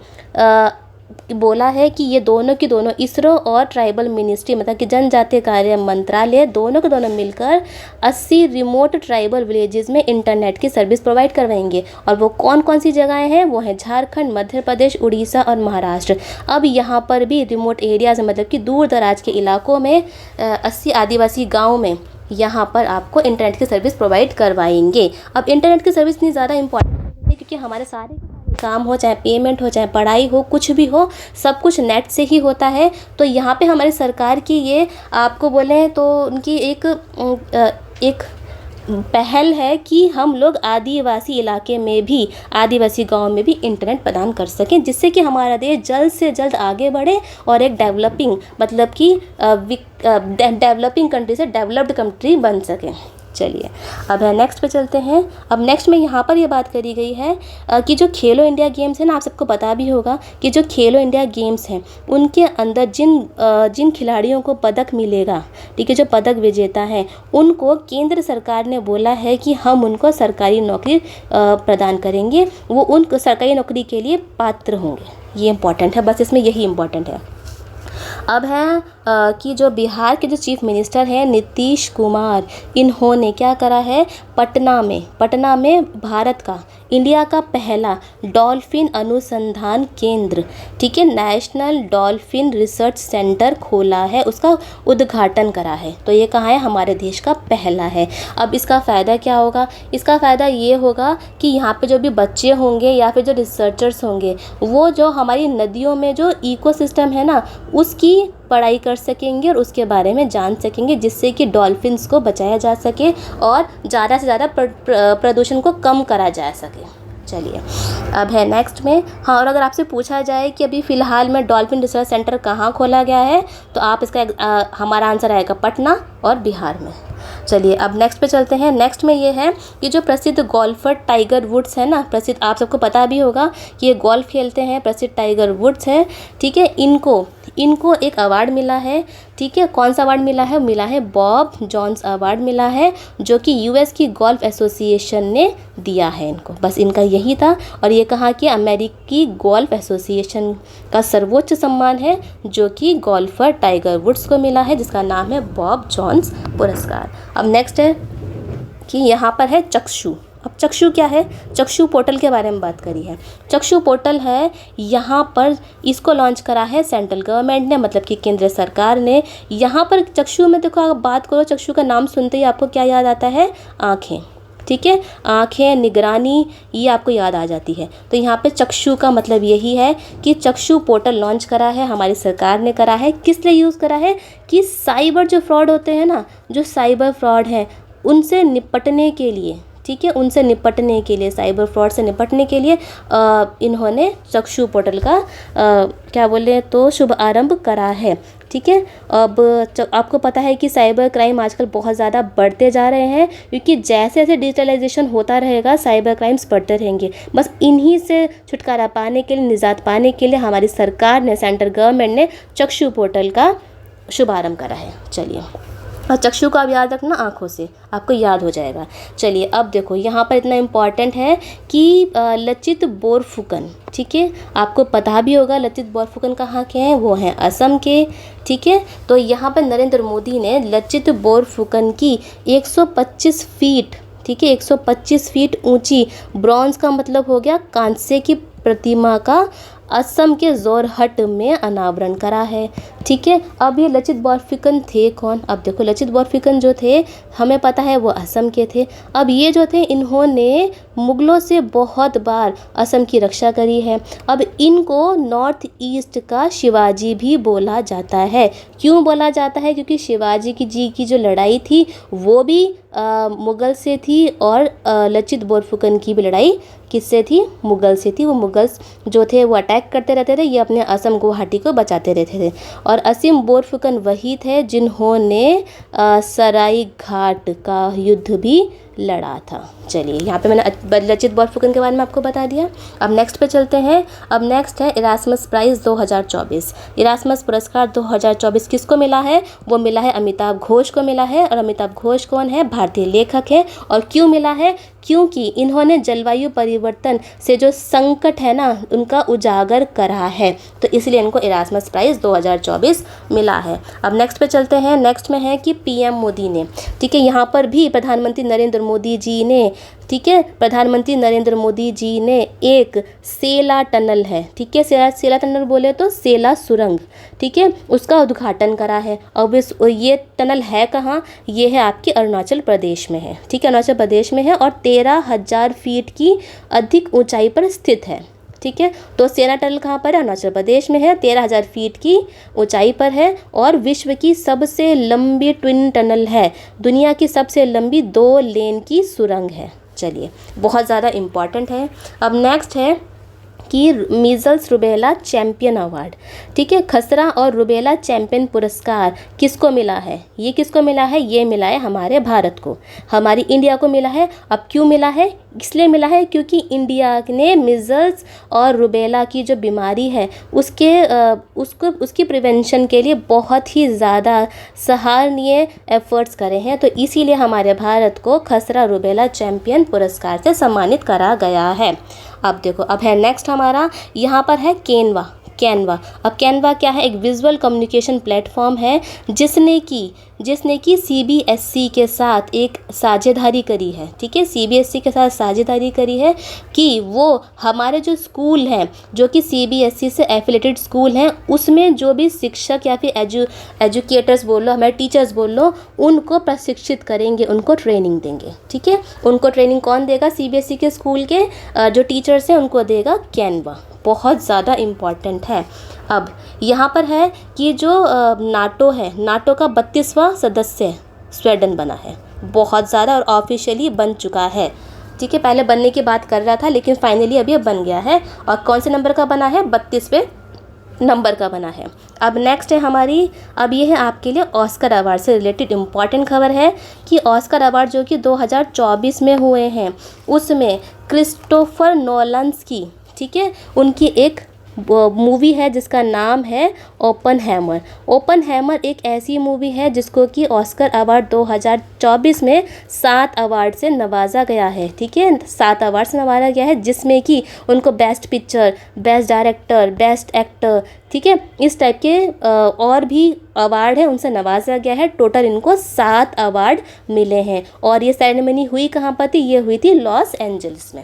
बोला है कि ये दोनों की दोनों, इसरो और ट्राइबल मिनिस्ट्री मतलब कि जनजातीय कार्य मंत्रालय, दोनों के दोनों मिलकर 80 रिमोट ट्राइबल विलेजेस में इंटरनेट की सर्विस प्रोवाइड करवाएंगे। और वो कौन कौन सी जगहें हैं, वो हैं झारखंड, मध्य प्रदेश, उड़ीसा और महाराष्ट्र। अब यहाँ पर भी रिमोट एरियाज मतलब कि दूर दराज के इलाकों में 80 आदिवासी गाँव में यहाँ पर आपको इंटरनेट की सर्विस प्रोवाइड करवाएंगे। अब इंटरनेट की सर्विस इतनी ज़्यादा इंपॉर्टेंट है क्योंकि हमारे सारे काम हो, चाहे पेमेंट हो, चाहे पढ़ाई हो, कुछ भी हो, सब कुछ नेट से ही होता है। तो यहाँ पे हमारी सरकार की ये आपको बोलें तो उनकी एक पहल है कि हम लोग आदिवासी इलाके में भी, आदिवासी गांव में भी इंटरनेट प्रदान कर सकें, जिससे कि हमारा देश जल्द से जल्द आगे बढ़े और एक डेवलपिंग मतलब कि डेवलपिंग कंट्री से डेवलप्ड कंट्री बन सके। चलिए अब नेक्स्ट पे चलते हैं। अब नेक्स्ट में यहाँ पर ये बात करी गई है कि जो खेलो इंडिया गेम्स है ना, आप सबको पता भी होगा कि जो खेलो इंडिया गेम्स हैं उनके अंदर जिन खिलाड़ियों को पदक मिलेगा, ठीक है, जो पदक विजेता है, उनको केंद्र सरकार ने बोला है कि हम उनको सरकारी नौकरी प्रदान करेंगे, वो उन सरकारी नौकरी के लिए पात्र होंगे। ये इम्पॉर्टेंट है, बस इसमें यही इम्पॉर्टेंट है। अब है कि जो बिहार के जो चीफ मिनिस्टर हैं नीतीश कुमार, इन्होंने क्या करा है, पटना में भारत का, इंडिया का पहला डॉल्फिन अनुसंधान केंद्र, ठीक है, नेशनल डॉल्फिन रिसर्च सेंटर खोला है, उसका उद्घाटन करा है। तो ये कहाँ है, हमारे देश का पहला है। अब इसका फ़ायदा क्या होगा, इसका फ़ायदा ये होगा कि यहाँ पे जो भी बच्चे होंगे या फिर जो रिसर्चर्स होंगे, वो जो हमारी नदियों में जो इकोसिस्टम है ना, उसकी पढ़ाई कर सकेंगे और उसके बारे में जान सकेंगे, जिससे कि डॉल्फिन्स को बचाया जा सके और ज़्यादा से ज़्यादा प्रदूषण को कम करा जा सके। चलिए अब है नेक्स्ट में, हाँ, और अगर आपसे पूछा जाए कि अभी फ़िलहाल में डॉल्फिन रिसर्च सेंटर कहाँ खोला गया है, तो आप इसका हमारा आंसर आएगा पटना और बिहार में। चलिए अब नेक्स्ट पे चलते हैं। नेक्स्ट में ये है कि जो प्रसिद्ध गोल्फर टाइगर वुड्स है ना, प्रसिद्ध, आप सबको पता भी होगा कि ये गोल्फ खेलते हैं, प्रसिद्ध टाइगर वुड्स है, ठीक है, इनको एक अवार्ड मिला है, ठीक है, कौन सा अवार्ड मिला है, मिला है बॉब जॉन्स अवार्ड मिला है, जो कि यूएस की गोल्फ एसोसिएशन ने दिया है इनको। बस इनका यही था। और ये कहा कि अमेरिकी गोल्फ एसोसिएशन का सर्वोच्च सम्मान है जो कि गोल्फर टाइगर वुड्स को मिला है, जिसका नाम है बॉब जॉन्स पुरस्कार। अब नेक्स्ट है कि यहाँ पर है चक्षु। अब चक्षु क्या है, चक्षु पोर्टल के बारे में बात करी है। चक्षु पोर्टल है, यहाँ पर इसको लॉन्च करा है सेंट्रल गवर्नमेंट ने, मतलब कि केंद्र सरकार ने। यहाँ पर चक्षु में देखो, आप बात करो, चक्षु का नाम सुनते ही आपको क्या याद आता है, आँखें, ठीक है, आँखें, निगरानी, ये आपको याद आ जाती है। तो यहाँ पे चक्षु का मतलब यही है कि चक्षु पोर्टल लॉन्च करा है, हमारी सरकार ने करा है। किस लिए यूज़ करा है कि साइबर जो फ्रॉड होते हैं ना, जो साइबर फ्रॉड हैं, उनसे निपटने के लिए, ठीक है, उनसे निपटने के लिए, साइबर फ्रॉड से निपटने के लिए इन्होंने चक्षु पोर्टल का क्या बोले तो शुभ आरंभ करा है, ठीक है। अब आपको पता है कि साइबर क्राइम आजकल बहुत ज़्यादा बढ़ते जा रहे हैं, क्योंकि जैसे जैसे डिजिटलाइजेशन होता रहेगा साइबर क्राइम्स बढ़ते रहेंगे। बस इन्हीं से छुटकारा पाने के लिए, निजात पाने के लिए हमारी सरकार ने, सेंट्रल गवर्नमेंट ने चक्षु पोर्टल का शुभारंभ करा है। चलिए, और चक्षु को आप याद रखना, आँखों से आपको याद हो जाएगा। चलिए अब देखो, यहाँ पर इतना इम्पॉर्टेंट है कि लचित बोरफुकन, ठीक है, आपको पता भी होगा लचित बोरफुकन कहाँ के हैं, वो हैं असम के, ठीक है। तो यहाँ पर नरेंद्र मोदी ने लचित बोरफुकन की 125 फीट, ठीक है, 125 फीट ऊंची ब्रॉन्ज का मतलब हो गया कांस्य की प्रतिमा का असम के जोरहट में अनावरण करा है, ठीक है। अब ये लचित बोरफुकन थे कौन, अब देखो, लचित बोरफुकन जो थे, हमें पता है वो असम के थे। अब ये जो थे, इन्होंने मुगलों से बहुत बार असम की रक्षा करी है। अब इनको नॉर्थ ईस्ट का शिवाजी भी बोला जाता है। क्यों बोला जाता है, क्योंकि शिवाजी जी की जो लड़ाई थी वो भी मुग़ल से थी, और लचित बोरफुकन की भी लड़ाई किससे थी, मुग़ल से थी। वो मुग़ल्स जो थे वो अटैक करते रहते थे, ये अपने असम गुवाहाटी को बचाते रहते थे। और असीम बोरफुकन वही थे जिन्होंने सराय घाट का युद्ध भी लड़ा था। चलिए, यहाँ पे मैंने लचित बोरफुकन के बारे में आपको बता दिया। अब नेक्स्ट पे चलते हैं। अब नेक्स्ट है इरास्मस प्राइज़ 2024। इरास्मस पुरस्कार 2024 किसको मिला है? वो मिला है अमिताभ घोष को मिला है। और अमिताभ घोष कौन है? भारतीय लेखक है। और क्यों मिला है? क्योंकि इन्होंने जलवायु परिवर्तन से जो संकट है ना, उनका उजागर करा है, तो इसलिए इनको इरास्मस प्राइज़ 2024 मिला है। अब नेक्स्ट पे चलते हैं। नेक्स्ट में है कि पीएम मोदी ने, ठीक है, यहाँ पर भी प्रधानमंत्री नरेंद्र मोदी जी ने, ठीक है, प्रधानमंत्री नरेंद्र मोदी जी ने एक सेला टनल है, ठीक है, सेला टनल बोले तो सेला सुरंग, ठीक है, उसका उद्घाटन करा है। अब ये टनल है कहाँ? ये है आपकी अरुणाचल प्रदेश में है, ठीक है, अरुणाचल प्रदेश में है और 13,000 फीट की अधिक ऊंचाई पर स्थित है, ठीक है। तो सेला टनल कहाँ पर है? अरुणाचल प्रदेश में है, 13,000 फीट की ऊंचाई पर है और विश्व की सबसे लंबी ट्विन टनल है, दुनिया की सबसे लंबी 2 लेन की सुरंग है। चलिए, बहुत ज़्यादा इम्पॉर्टेंट है। अब नेक्स्ट है कि मीज़ल्स रुबेला चैम्पियन अवार्ड, ठीक है, खसरा और रुबेला चैम्पियन पुरस्कार किसको मिला है? ये किसको मिला है? ये मिला है हमारे भारत को, हमारी इंडिया को मिला है। अब क्यों मिला है? इसलिए मिला है क्योंकि इंडिया ने मीज़ल्स और रुबेला की जो बीमारी है उसकी प्रिवेंशन के लिए बहुत ही ज़्यादा सराहनीय एफर्ट्स करे हैं, तो इसीलिए हमारे भारत को खसरा रुबेला चैम्पियन पुरस्कार से सम्मानित करा गया है। अब देखो, अब है नेक्स्ट हमारा, यहाँ पर है कैनवा। अब कैनवा क्या है? एक विजुअल कम्युनिकेशन प्लेटफॉर्म है जिसने कि सीबीएसई के साथ एक साझेदारी करी है, ठीक है, सीबीएसई के साथ साझेदारी करी है कि वो हमारे जो स्कूल हैं, जो कि सीबीएसई से एफिलेटेड स्कूल हैं, उसमें जो भी शिक्षक या फिर एजुकेटर्स बोल लो, हमारे टीचर्स बोल लो, उनको प्रशिक्षित करेंगे, उनको ट्रेनिंग देंगे, ठीक है। उनको ट्रेनिंग कौन देगा? सीबीएसई के स्कूल के जो टीचर्स हैं उनको देगा कैनवा। बहुत ज़्यादा इम्पॉर्टेंट है। अब यहाँ पर है कि जो नाटो है, नाटो का 32वां सदस्य स्वीडन बना है, बहुत ज़्यादा, और ऑफिशियली बन चुका है, ठीक है, पहले बनने की बात कर रहा था लेकिन फाइनली अभी बन गया है। और कौन से नंबर का बना है? 32वें नंबर का बना है। अब नेक्स्ट है हमारी, अब ये है आपके लिए ऑस्कर अवार्ड से रिलेटेड इम्पॉर्टेंट खबर है कि ऑस्कर अवार्ड जो कि 2024 में हुए हैं, उसमें क्रिस्टोफर नोलन्स की, ठीक है, उनकी एक मूवी है जिसका नाम है ओपनहैमर एक ऐसी मूवी है जिसको कि ऑस्कर अवार्ड 2024 में 7 अवार्ड से नवाजा गया है, ठीक है, 7 अवार्ड से नवाजा गया है, जिसमें कि उनको best picture, best director, best actor, ठीक है, इस टाइप के और भी अवार्ड है उनसे नवाजा गया है। टोटल इनको 7 अवार्ड मिले हैं। और ये सेरेमनी हुई कहाँ पर थी? ये हुई थी लॉस एंजल्स में।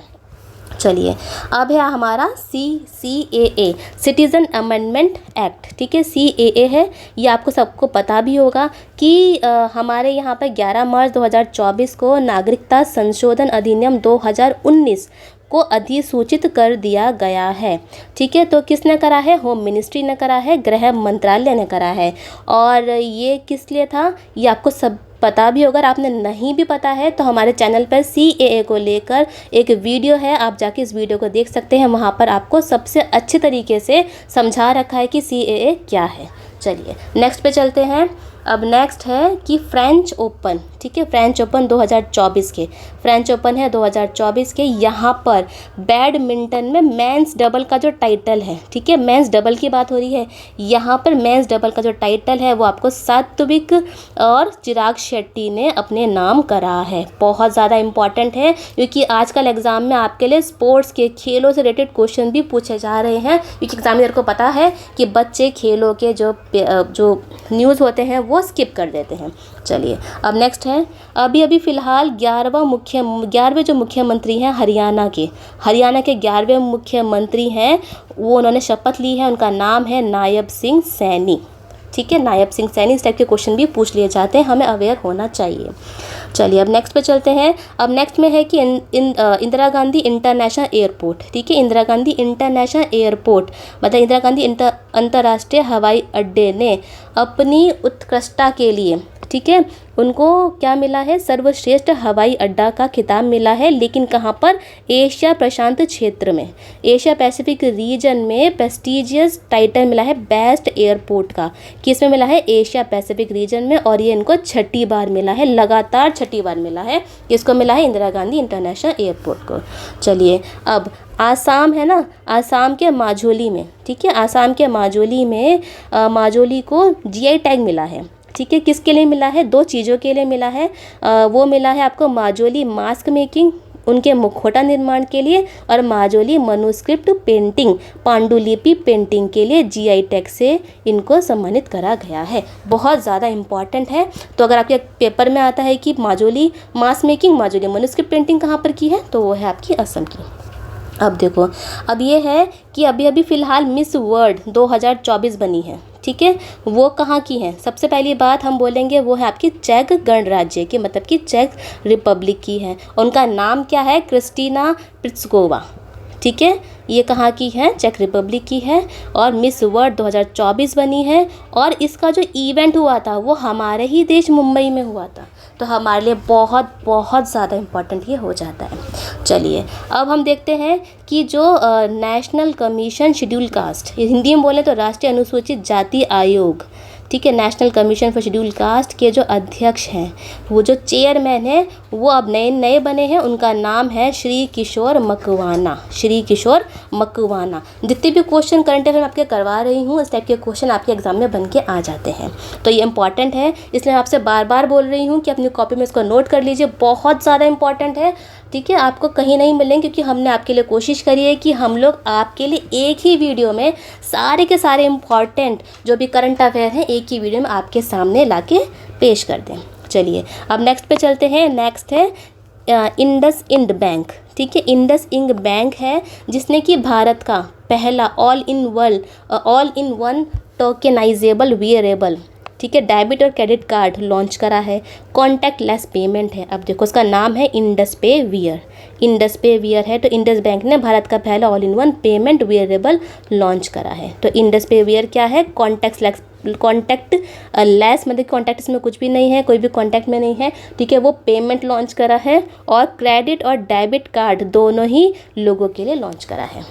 चलिए, अब है हमारा CAA सिटीज़न अमेंडमेंट एक्ट, ठीक है, CAA है, ये आपको सबको पता भी होगा कि हमारे यहाँ पर 11 मार्च 2024 को नागरिकता संशोधन अधिनियम 2019 को अधिसूचित कर दिया गया है, ठीक है। तो किसने करा है? होम मिनिस्ट्री ने करा है, गृह मंत्रालय ने करा है। और ये किस लिए था? ये आपको सब पता भी होगा। अगर आपने नहीं भी पता है तो हमारे चैनल पर CAA को लेकर एक वीडियो है, आप जाके इस वीडियो को देख सकते हैं, वहाँ पर आपको सबसे अच्छे तरीके से समझा रखा है कि CAA क्या है। चलिए, नेक्स्ट पे चलते हैं। अब नेक्स्ट है कि फ्रेंच ओपन, ठीक है, फ्रेंच ओपन 2024 के, फ्रेंच ओपन है 2024 के, यहाँ पर बैडमिंटन में मेंस डबल का जो टाइटल है, ठीक है, मेंस डबल की बात हो रही है, यहाँ पर मेंस डबल का जो टाइटल है वो आपको सात्विक और चिराग शेट्टी ने अपने नाम करा है। बहुत ज़्यादा इंपॉर्टेंट है क्योंकि आजकल एग्ज़ाम में आपके लिए स्पोर्ट्स के, खेलों से रिलेटेड क्वेश्चन भी पूछे जा रहे हैं, क्योंकि एग्जामिनर को पता है कि बच्चे खेलों के जो न्यूज़ होते हैं वो स्किप कर देते हैं। चलिए, अब नेक्स्ट है, अभी फ़िलहाल 11वें जो मुख्यमंत्री हैं हरियाणा के 11वें मुख्यमंत्री हैं, वो उन्होंने शपथ ली है, उनका नाम है नायब सिंह सैनी, ठीक है, नायब सिंह सैनी। इस टाइप के क्वेश्चन भी पूछ लिए जाते हैं, हमें अवेयर होना चाहिए। चलिए, अब नेक्स्ट पे चलते हैं। अब नेक्स्ट में है कि इंदिरा गांधी इंटरनेशनल एयरपोर्ट, ठीक है, इंदिरा गांधी इंटरनेशनल एयरपोर्ट मतलब इंदिरा गांधी अंतर्राष्ट्रीय हवाई अड्डे ने अपनी उत्कृष्टता के लिए ठीक है, उनको क्या मिला है, सर्वश्रेष्ठ हवाई अड्डा का खिताब मिला है, लेकिन कहाँ पर, एशिया प्रशांत क्षेत्र में, एशिया पैसिफिक रीजन में प्रेस्टिजियस टाइटल मिला है बेस्ट एयरपोर्ट का। किसमें मिला है, एशिया पैसिफिक रीजन में, और ये इनको 6ठी बार मिला है, लगातार 6ठी बार मिला है। किसको मिला है, इंदिरा गांधी इंटरनेशनल एयरपोर्ट को। चलिए, अब आसाम है ना, आसाम के माजुली में, ठीक है, आसाम के माजुली में माजुली को जीआई टैग मिला है। ठीक है, किसके लिए मिला है, 2 चीज़ों के लिए मिला है। वो मिला है आपको माजुली मास्क मेकिंग, उनके मुखौटा निर्माण के लिए, और माजुली मनुस्क्रिप्ट पेंटिंग, पांडुलिपि पेंटिंग के लिए जीआई टैग से इनको सम्मानित करा गया है। बहुत ज़्यादा इम्पॉर्टेंट है। तो अगर आपके पेपर में आता है कि Majuli mask making, Majuli manuscript painting कहाँ पर की है, तो वो है आपकी असम की। अब देखो, अब ये है कि अभी अभी फ़िलहाल मिस वर्ल्ड 2024 बनी है। ठीक है, वो कहाँ की है, सबसे पहली बात हम बोलेंगे वो है आपकी चेक गणराज्य की, मतलब कि चेक रिपब्लिक की है। उनका नाम क्या है, क्रिस्टीना प्लिस्कोवा। ठीक है, ये कहाँ की है, चेक रिपब्लिक की है, और मिस वर्ल्ड 2024 बनी है। और इसका जो इवेंट हुआ था वो हमारे ही देश मुंबई में हुआ था, तो हमारे लिए बहुत बहुत ज़्यादा इम्पोर्टेंट ये हो जाता है। चलिए, अब हम देखते हैं कि जो national commission schedule caste, Hindi में बोले तो राष्ट्रीय अनुसूचित जाति आयोग, ठीक है, national commission for schedule caste के जो अध्यक्ष हैं, वो जो चेयरमैन हैं, वो अब नए नए बने हैं। उनका नाम है श्री किशोर मकवाना, श्री किशोर मकवाना। जितने भी क्वेश्चन करंट अफेयर आपके करवा रही हूँ, इस टाइप के क्वेश्चन आपके एग्जाम में बन के आ जाते हैं, तो ये इंपॉर्टेंट है, इसलिए मैं आपसे बार बार बोल रही हूँ कि अपनी कॉपी में इसको नोट कर लीजिए, बहुत ज़्यादा इंपॉर्टेंट है। ठीक है, आपको कहीं नहीं मिलेंगे, क्योंकि हमने आपके लिए कोशिश करी है कि हम लोग आपके लिए एक ही वीडियो में सारे के सारे इम्पॉर्टेंट जो भी करंट अफेयर हैं एक ही वीडियो में आपके सामने लाके पेश कर दें। चलिए, अब नेक्स्ट पे चलते हैं। नेक्स्ट है इंडस इंड बैंक। ठीक है, इंडस इंड बैंक है जिसने कि भारत का पहला ऑल इन वन टोकेनाइजेबल वेयरेबल, ठीक है, डेबिट और क्रेडिट कार्ड लॉन्च करा है। कॉन्टैक्ट लेस पेमेंट है। अब देखो, उसका नाम है इंडस पे वियर, इंडस पे वियर है। तो इंडस बैंक ने भारत का पहला all in one payment wearable launch करा है। तो इंडस पे वियर क्या है, कॉन्टैक्ट लेस, मतलब कॉन्टैक्ट इसमें कुछ भी नहीं है, कोई भी कॉन्टैक्ट में नहीं है। ठीक है, वो पेमेंट लॉन्च करा है, और क्रेडिट और डेबिट कार्ड दोनों ही लोगों के लिए लॉन्च करा है।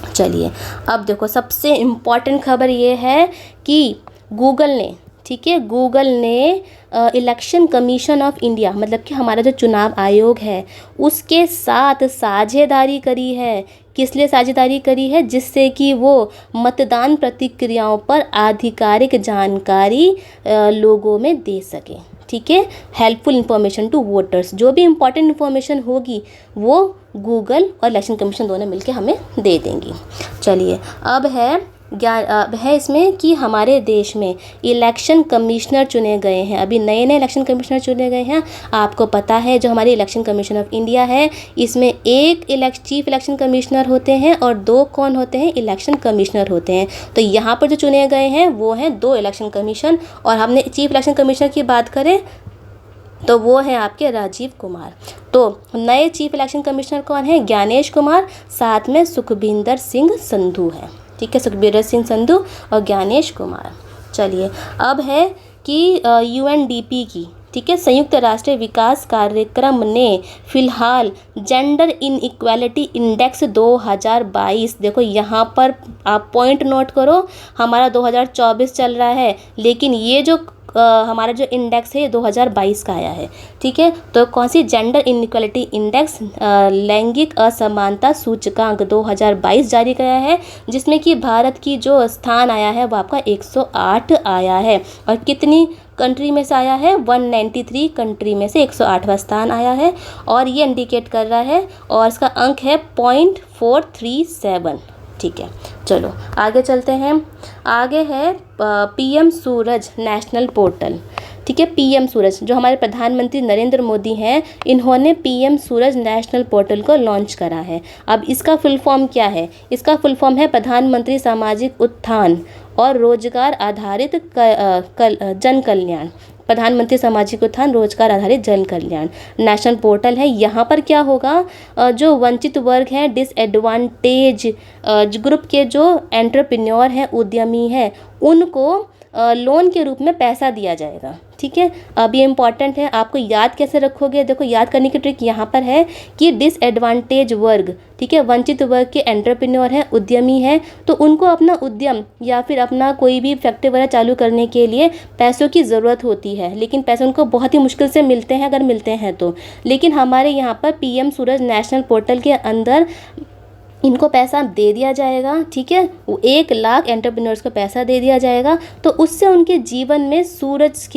चलिए, अब देखो, सबसे इम्पॉर्टेंट खबर ये है कि गूगल ने, ठीक है, गूगल ने इलेक्शन कमीशन ऑफ इंडिया, मतलब कि हमारा जो चुनाव आयोग है, उसके साथ साझेदारी करी है। किस लिए साझेदारी करी है, जिससे कि वो मतदान प्रतिक्रियाओं पर आधिकारिक जानकारी लोगों में दे सके। ठीक है, हेल्पफुल इंफॉर्मेशन टू वोटर्स, जो भी इम्पोर्टेंट इन्फॉर्मेशन होगी वो गूगल और इलेक्शन कमीशन दोनों मिलकर हमें दे देंगी। चलिए, अब है इसमें कि हमारे देश में इलेक्शन कमिश्नर चुने गए हैं। अभी नए नए इलेक्शन कमिश्नर चुने गए हैं। आपको पता है जो हमारी इलेक्शन कमीशन ऑफ इंडिया है, इसमें एक चीफ इलेक्शन कमिश्नर होते हैं और 2 कौन होते हैं, इलेक्शन कमिश्नर होते हैं। तो यहाँ पर जो चुने गए हैं वो हैं 2 इलेक्शन कमीशन। और हमने चीफ इलेक्शन कमिश्नर की बात करें तो वो हैं आपके राजीव कुमार। तो नए चीफ इलेक्शन कमिश्नर कौन है, ज्ञानेश कुमार, साथ में सुखबिंदर सिंह संधू है। ठीक है, सुखबिंदर सिंह संधू और ज्ञानेश कुमार। चलिए, अब है कि UNDP की, ठीक है, संयुक्त राष्ट्र विकास कार्यक्रम ने फिलहाल जेंडर इनइक्वालिटी इंडेक्स 2022, देखो यहाँ पर आप पॉइंट नोट करो, हमारा 2024 चल रहा है, लेकिन ये जो हमारा जो इंडेक्स है 2022 का आया है। ठीक है, तो कौन सी, जेंडर इनइक्वालिटी इंडेक्स, लैंगिक असमानता सूचकांक 2022 जारी कराया है, जिसमें कि भारत की जो स्थान आया है वो आपका 108 आया है। और कितनी कंट्री में से आया है, 193 कंट्री में से 108वां स्थान आया है। और ये इंडिकेट कर रहा है, और इसका अंक है 0.437। ठीक है, चलो आगे चलते हैं। आगे है PM सूरज नेशनल पोर्टल। ठीक है, PM सूरज जो हमारे प्रधानमंत्री नरेंद्र मोदी हैं, इन्होंने PM सूरज नेशनल पोर्टल को लॉन्च करा है। अब इसका फुल फॉर्म क्या है, इसका फुल फॉर्म है प्रधानमंत्री सामाजिक उत्थान और रोजगार आधारित जन कल्याण, प्रधानमंत्री सामाजिक उत्थान रोजगार आधारित जन कल्याण नेशनल पोर्टल है। यहाँ पर क्या होगा, जो वंचित वर्ग हैं, डिसएडवांटेज ग्रुप के जो एंटरप्रेन्योर हैं, उद्यमी हैं, उनको लोन के रूप में पैसा दिया जाएगा। ठीक है, अब ये इम्पॉर्टेंट है, आपको याद कैसे रखोगे, देखो याद करने की ट्रिक यहाँ पर है कि डिसएडवांटेज वर्ग, ठीक है, वंचित वर्ग के एंटरप्रेन्योर हैं, उद्यमी हैं, तो उनको अपना उद्यम या फिर अपना कोई भी फैक्ट्री वगैरह चालू करने के लिए पैसों की ज़रूरत होती है, लेकिन पैसे उनको बहुत ही मुश्किल से मिलते हैं, अगर मिलते हैं तो। लेकिन हमारे यहाँ पर पीएम सूरज नेशनल पोर्टल के अंदर इनको पैसा दे दिया जाएगा। ठीक है, 1 लाख एंटरप्रेन्योर्स को पैसा दे दिया जाएगा, तो उससे उनके जीवन में सूरज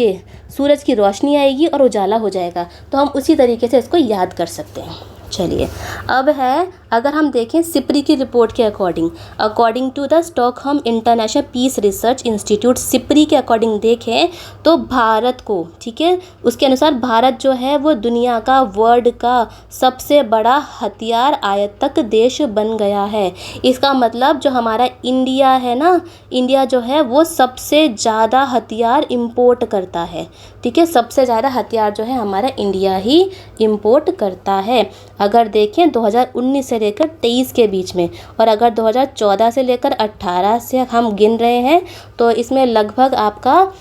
की रोशनी आएगी और उजाला हो जाएगा। तो हम उसी तरीके से इसको याद कर सकते हैं। चलिए, अब है, अगर हम देखें सिप्री की रिपोर्ट के according to the Stockholm International Peace Research Institute, SIPRI के अकॉर्डिंग देखें तो भारत को, ठीक है, उसके अनुसार भारत जो है वो दुनिया का, वर्ल्ड का सबसे बड़ा हथियार आयातक देश बन गया है। इसका मतलब जो हमारा इंडिया है ना, इंडिया जो है वो सबसे ज़्यादा हथियार इम्पोर्ट करता है। ठीक है, सबसे ज़्यादा हथियार जो है हमारा इंडिया ही इम्पोर्ट करता है। अगर देखें 2019 से लेकर 23 के बीच में, और अगर 2014 से लेकर 18 से हम गिन रहे हैं, तो इसमें लगभग आपका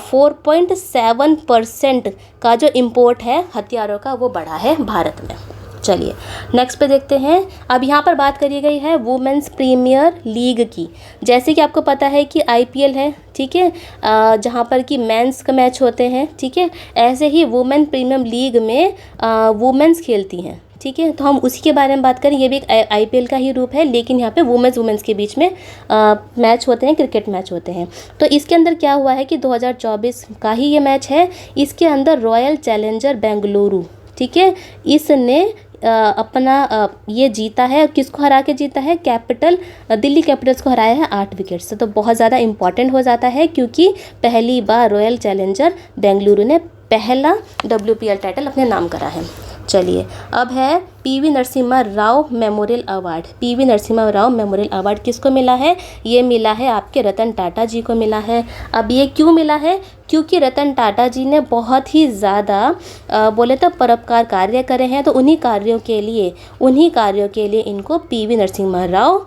4.7% का जो इम्पोर्ट है हथियारों का वो बढ़ा है भारत में। चलिए नेक्स्ट पे देखते हैं। अब यहाँ पर बात करी गई है वुमेन्स प्रीमियर लीग की। जैसे कि आपको पता है कि आईपीएल है, ठीक है, जहाँ पर कि मेंस का मैच होते हैं, ठीक है, ऐसे ही वुमेन प्रीमियर लीग में वुमेन्स खेलती हैं। ठीक है, तो हम उसी के बारे में बात करें। ये भी एक आईपीएल का ही रूप है, लेकिन यहाँ पे वुमेन्स के बीच में मैच होते हैं, क्रिकेट मैच होते हैं। तो इसके अंदर क्या हुआ है कि 2024 का ही ये मैच है। इसके अंदर रॉयल चैलेंजर बेंगलुरु, ठीक है, इसने अपना ये जीता है। किसको हरा के जीता है? दिल्ली कैपिटल्स को हराया है 8 विकेट से। तो बहुत ज़्यादा इंपॉर्टेंट हो जाता है, क्योंकि पहली बार रॉयल चैलेंजर बेंगलुरु ने पहला WPL टाइटल अपने नाम करा है। चलिए, अब है PV Narasimha Rao memorial award. PV Narasimha Rao memorial award किसको मिला है? ये मिला है आपके रतन टाटा जी को मिला है। अब ये क्यों मिला है? क्योंकि रतन टाटा जी ने बहुत ही ज़्यादा बोले तो परोपकार कार्य करे हैं, तो उन्हीं कार्यों के लिए इनको PV Narasimha Rao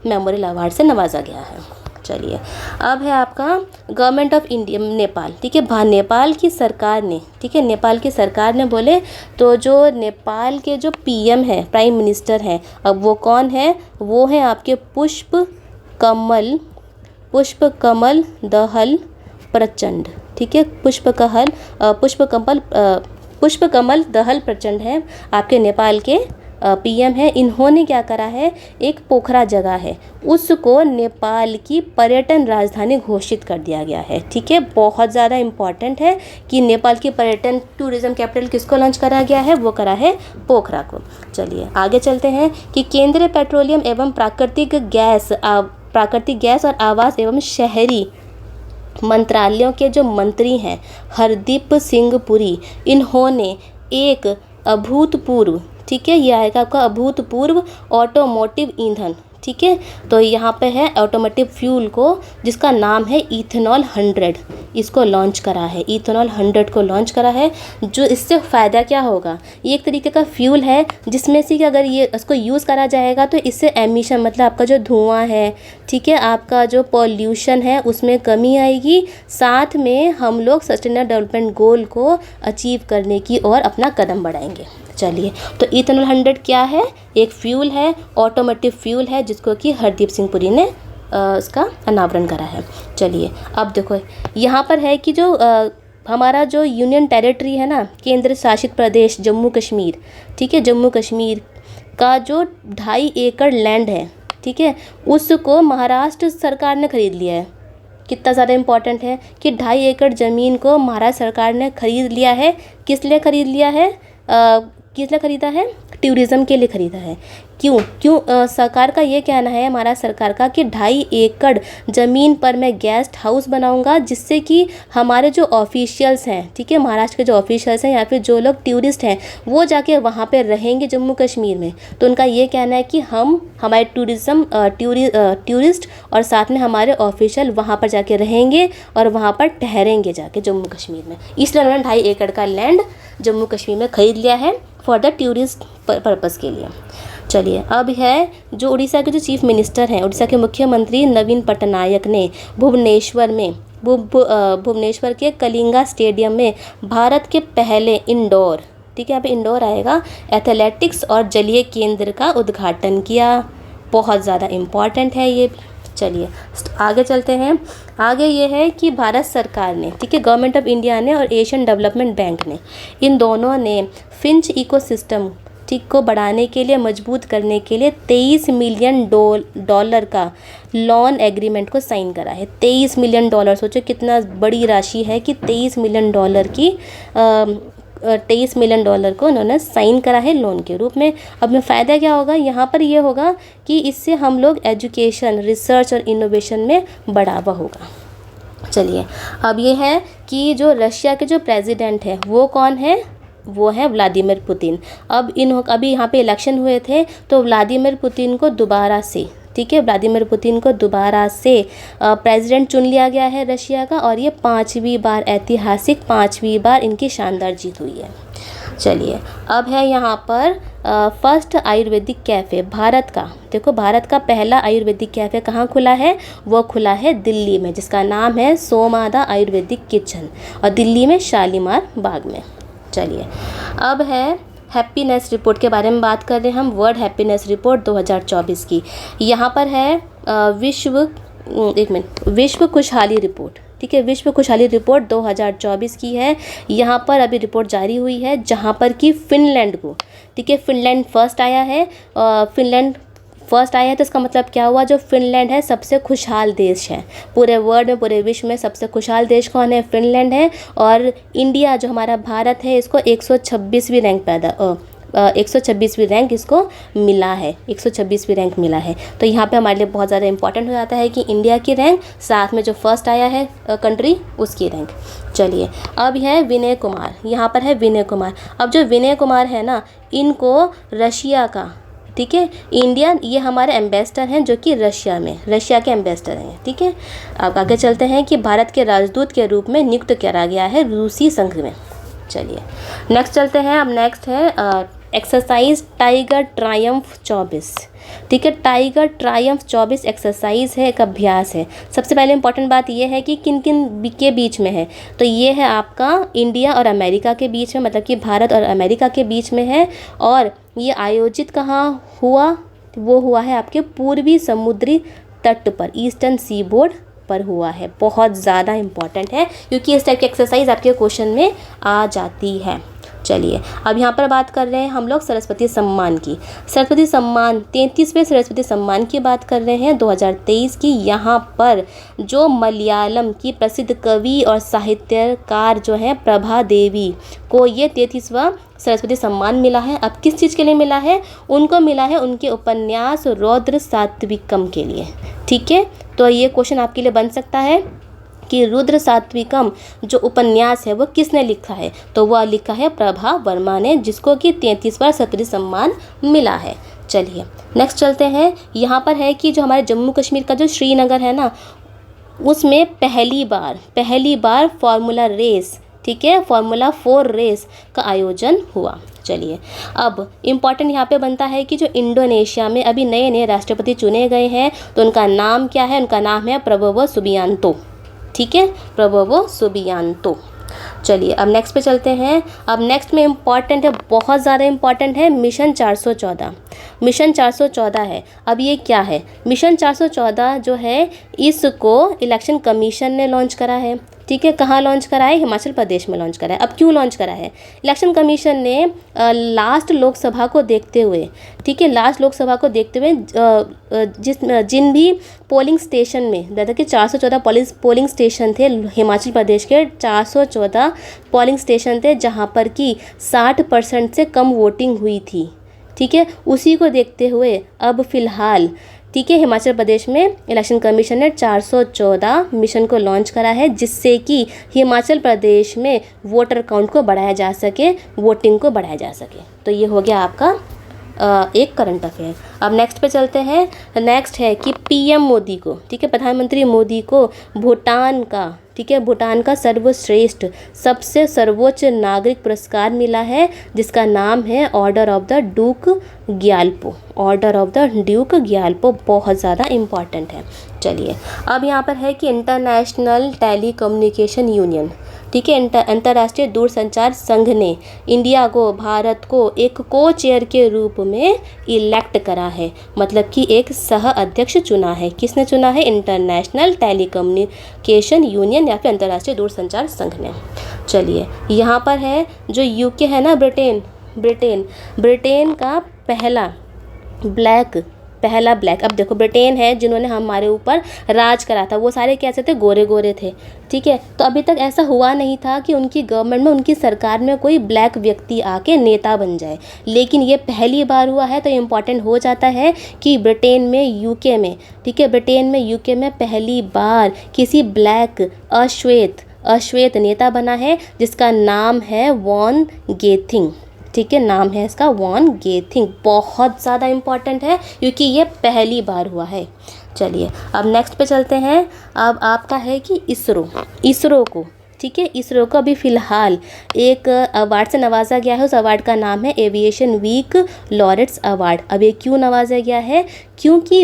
memorial award से नवाजा गया है। चलिए, अब है आपका गवर्नमेंट ऑफ इंडिया नेपाल, ठीक है, नेपाल की सरकार ने, ठीक है, नेपाल की सरकार ने बोले तो जो नेपाल के जो पीएम है, प्राइम मिनिस्टर हैं, अब वो कौन है? वो हैं आपके पुष्प कमल दहल प्रचंड, ठीक है, पुष्प कमल दहल प्रचंड है आपके नेपाल के पीएम है। इन्होंने क्या करा है? एक पोखरा जगह है, उसको नेपाल की पर्यटन राजधानी घोषित कर दिया गया है। ठीक है, बहुत ज़्यादा इम्पॉर्टेंट है कि नेपाल की पर्यटन टूरिज्म कैपिटल किसको लॉन्च करा गया है? वो करा है पोखरा को। चलिए आगे चलते हैं कि केंद्रीय पेट्रोलियम एवं प्राकृतिक गैस और आवास एवं शहरी मंत्रालयों के जो मंत्री हैं हरदीप सिंह पुरी, इन्होंने एक अभूतपूर्व, ठीक है, ये आएगा आपका अभूतपूर्व ऑटोमोटिव ईंधन, ठीक है, तो यहाँ पे है ऑटोमोटिव फ्यूल को, जिसका नाम है इथेनॉल 100, इसको लॉन्च करा है। इथेनॉल 100 को लॉन्च करा है। जो इससे फ़ायदा क्या होगा? ये एक तरीके का फ्यूल है जिसमें से कि अगर ये इसको यूज़ करा जाएगा तो इससे एमिशन, मतलब आपका जो धुआं है, ठीक है, आपका जो पॉल्यूशन है उसमें कमी आएगी। साथ में हम लोग सस्टेनेबल डेवलपमेंट गोल को अचीव करने की ओर अपना कदम बढ़ाएंगे। चलिए, तो इथेनॉल 100 क्या है? एक फ्यूल है, ऑटोमोटिव फ्यूल है, जिसको कि हरदीप सिंह पुरी ने इसका अनावरण करा है। चलिए, अब देखो यहाँ पर है कि जो हमारा जो यूनियन टेरिटरी है ना, केंद्र शासित प्रदेश जम्मू कश्मीर, ठीक है, जम्मू कश्मीर का जो 2.5 एकड़ लैंड है, ठीक है, उसको महाराष्ट्र सरकार ने खरीद लिया है। कितना ज़्यादा इम्पॉर्टेंट है कि 2.5 एकड़ ज़मीन को महाराष्ट्र सरकार ने खरीद लिया है। किस लिए खरीद लिया है? किसने खरीदा है? टूरिज़्म के लिए खरीदा है। क्यों सरकार का ये कहना है, हमारा सरकार का, कि 2.5 एकड़ ज़मीन पर मैं गेस्ट हाउस बनाऊंगा, जिससे कि हमारे जो ऑफिशियल्स हैं, ठीक है, महाराष्ट्र के जो ऑफिशियल्स हैं या फिर जो लोग टूरिस्ट हैं, वो जाके वहाँ पे रहेंगे जम्मू कश्मीर में। तो उनका ये कहना है कि हमारे टूरिस्ट और साथ में हमारे ऑफिशियल वहाँ पर जाके रहेंगे और वहाँ पर ठहरेंगे जाके जम्मू कश्मीर में। इसलिए उन्होंने 2.5 एकड़ का लैंड जम्मू कश्मीर में ख़रीद लिया है फॉर द टूरिस्ट पर्पज़ के लिए। चलिए, अब है जो उड़ीसा के जो चीफ मिनिस्टर हैं, उड़ीसा के मुख्यमंत्री नवीन पटनायक ने भुवनेश्वर भुवनेश्वर के कलिंगा स्टेडियम में भारत के पहले इंडोर, ठीक है यहाँ पे इंडोर आएगा, एथलेटिक्स और जलीय केंद्र का उद्घाटन किया। बहुत ज़्यादा इम्पॉर्टेंट है ये। चलिए आगे चलते हैं। आगे ये है कि भारत सरकार ने, ठीक है, गवर्नमेंट ऑफ इंडिया ने और एशियन डेवलपमेंट बैंक ने, इन दोनों ने फिंच इकोसिस्टम, ठीक, को बढ़ाने के लिए, मजबूत करने के लिए 23 मिलियन डॉलर का लोन एग्रीमेंट को साइन करा है। 23 मिलियन डॉलर, सोचो कितना बड़ी राशि है कि 23 मिलियन डॉलर की 23 मिलियन डॉलर को उन्होंने साइन करा है लोन के रूप में। अब में फ़ायदा क्या होगा यहाँ पर, ये होगा कि इससे हम लोग एजुकेशन, रिसर्च और इनोवेशन में बढ़ावा होगा। चलिए अब ये है कि जो रशिया के जो प्रेसिडेंट है वो कौन है, वो है व्लादिमीर पुतिन। अभी यहाँ पे इलेक्शन हुए थे तो व्लादिमीर पुतिन को दोबारा से, ठीक है, व्लादिमीर पुतिन को दोबारा से प्रेसिडेंट चुन लिया गया है रशिया का, और ये 5वीं बार, ऐतिहासिक 5वीं बार इनकी शानदार जीत हुई है। चलिए अब है यहाँ पर फर्स्ट आयुर्वेदिक कैफ़े भारत का। देखो भारत का पहला आयुर्वेदिक कैफ़े कहाँ खुला है, वो खुला है दिल्ली में, जिसका नाम है सोमादा आयुर्वेदिक किचन, और दिल्ली में शालीमार बाग में। चलिए अब है हैप्पीनेस रिपोर्ट के बारे में बात कर रहे हैं हम, वर्ल्ड हैप्पीनेस रिपोर्ट 2024 की। यहाँ पर है विश्व खुशहाली रिपोर्ट, ठीक है, विश्व खुशहाली रिपोर्ट 2024 की है। यहाँ पर अभी रिपोर्ट जारी हुई है, जहाँ पर कि फिनलैंड को, ठीक है, फिनलैंड फर्स्ट आया है। फिनलैंड फर्स्ट आया है तो इसका मतलब क्या हुआ, जो फिनलैंड है सबसे खुशहाल देश है पूरे वर्ल्ड में, पूरे विश्व में सबसे खुशहाल देश कौन है, फिनलैंड है। और इंडिया जो हमारा भारत है, इसको 126वीं रैंक 126वीं रैंक इसको मिला है, 126वीं रैंक मिला है। तो यहाँ पे हमारे लिए बहुत ज़्यादा इंपॉर्टेंट हो जाता है कि इंडिया की रैंक, साथ में जो फर्स्ट आया है कंट्री, उसकी रैंक। चलिए अब है विनय कुमार, यहाँ पर है विनय कुमार। अब जो विनय कुमार है ना, इनको रशिया का, ठीक है, इंडिया, ये हमारे एम्बेसडर हैं जो कि रशिया में, रशिया के एम्बेसडर हैं, ठीक है। अब आगे चलते हैं कि भारत के राजदूत के रूप में नियुक्त करा गया है रूसी संघ में। चलिए नेक्स्ट चलते हैं। अब नेक्स्ट है एक्सरसाइज टाइगर ट्रायम्फ 24, ठीक है, टाइगर ट्रायम्फ 24 एक्सरसाइज है, एक अभ्यास है। सबसे पहले इंपॉर्टेंट बात ये है कि किन किन के बीच में है, तो ये है आपका इंडिया और अमेरिका के बीच में, मतलब कि भारत और अमेरिका के बीच में है। और ये आयोजित कहाँ हुआ, वो हुआ है आपके पूर्वी समुद्री तट पर, ईस्टर्न सी बोर्ड पर हुआ है। बहुत ज़्यादा इम्पॉर्टेंट है क्योंकि इस टाइप की एक्सरसाइज आपके क्वेश्चन में आ जाती है। चलिए अब यहाँ पर बात कर रहे हैं हम लोग सरस्वती सम्मान की। सरस्वती सम्मान 33वें सरस्वती सम्मान की बात कर रहे हैं 2023 की। यहाँ पर जो मलयालम की प्रसिद्ध कवि और साहित्यकार जो है प्रभा देवी को ये 33वां सरस्वती सम्मान मिला है। अब किस चीज़ के लिए मिला है, उनको मिला है उनके उपन्यास रौद्र सात्विकम के लिए, ठीक है। तो ये क्वेश्चन आपके लिए बन सकता है कि रुद्र सात्विकम जो उपन्यास है वो किसने लिखा है, तो वह लिखा है प्रभा वर्मा ने, जिसको कि 33वां सरस्वती सम्मान मिला है। चलिए नेक्स्ट चलते हैं। यहाँ पर है कि जो हमारे जम्मू कश्मीर का जो श्रीनगर है ना, उसमें पहली बार फार्मूला रेस, ठीक है, फार्मूला 4 रेस का आयोजन हुआ। चलिए अब इम्पॉर्टेंट यहाँ पे बनता है कि जो इंडोनेशिया में अभी नए नए राष्ट्रपति चुने गए हैं, तो उनका नाम क्या है, उनका नाम है प्रबोवो सुबियांतो, ठीक है, प्रबोवो सुबियांतो। चलिए अब नेक्स्ट पे चलते हैं। अब नेक्स्ट में इम्पॉर्टेंट है, बहुत ज़्यादा इम्पॉर्टेंट है, मिशन 414। मिशन 414 है। अब ये क्या है, मिशन 414 जो है इसको इलेक्शन कमीशन ने लॉन्च करा है, ठीक है। कहाँ लॉन्च करा है, हिमाचल प्रदेश में लॉन्च करा है। अब क्यों लॉन्च करा है, इलेक्शन कमीशन ने लास्ट लोकसभा को देखते हुए, ठीक है, लास्ट लोकसभा को देखते हुए जिन भी पोलिंग स्टेशन में, जैसे कि 414 पोलिंग स्टेशन थे, हिमाचल प्रदेश के 414 पोलिंग स्टेशन थे जहाँ पर कि 60% से कम वोटिंग हुई थी, ठीक है। उसी को देखते हुए अब फ़िलहाल, ठीक है, हिमाचल प्रदेश में इलेक्शन कमीशन ने 414 मिशन को लॉन्च करा है, जिससे कि हिमाचल प्रदेश में वोटर काउंट को बढ़ाया जा सके, वोटिंग को बढ़ाया जा सके। तो ये हो गया आपका एक करंट अफेयर। अब नेक्स्ट पे चलते हैं। नेक्स्ट है कि पीएम मोदी को, ठीक है, प्रधानमंत्री मोदी को भूटान का, ठीक है, भूटान का सर्वश्रेष्ठ सबसे सर्वोच्च नागरिक पुरस्कार मिला है, जिसका नाम है order of the Duke Gyalpo. Order of the Duke Gyalpo बहुत ज़्यादा इम्पॉर्टेंट है। चलिए, अब यहाँ पर है कि इंटरनेशनल टेलीकम्युनिकेशन यूनियन, ठीक है, अंतर्राष्ट्रीय दूरसंचार संघ ने इंडिया को, भारत को एक को चेयर के रूप में इलेक्ट करा है, मतलब कि एक सह अध्यक्ष चुना है। किसने चुना है? इंटरनेशनल टेलीकम्युनिकेशन यूनियन या फिर अंतर्राष्ट्रीय दूरसंचार संघ ने। चलिए, यहाँ पर है जो यूके है ना, ब्रिटेन का पहला ब्लैक। अब देखो, ब्रिटेन है जिन्होंने हमारे ऊपर राज करा था, वो सारे कैसे थे? गोरे गोरे थे, ठीक है। तो अभी तक ऐसा हुआ नहीं था कि उनकी गवर्नमेंट में, उनकी सरकार में कोई ब्लैक व्यक्ति आके नेता बन जाए, लेकिन ये पहली बार हुआ है। तो इम्पॉर्टेंट हो जाता है कि ब्रिटेन में, यूके में, ठीक है, ब्रिटेन में, यूके में पहली बार किसी ब्लैक अश्वेत नेता बना है, जिसका नाम है वॉन गेथिंग, ठीक है, नाम है इसका वॉन गेथिंग। बहुत ज़्यादा इम्पॉर्टेंट है क्योंकि ये पहली बार हुआ है। चलिए, अब नेक्स्ट पे चलते हैं। अब आपका है कि इसरो को, ठीक है, इसरो को अभी फ़िलहाल एक अवार्ड से नवाजा गया है। उस अवार्ड का नाम है एविएशन वीक लॉरेट्स अवार्ड। अब ये क्यों नवाजा गया है? क्योंकि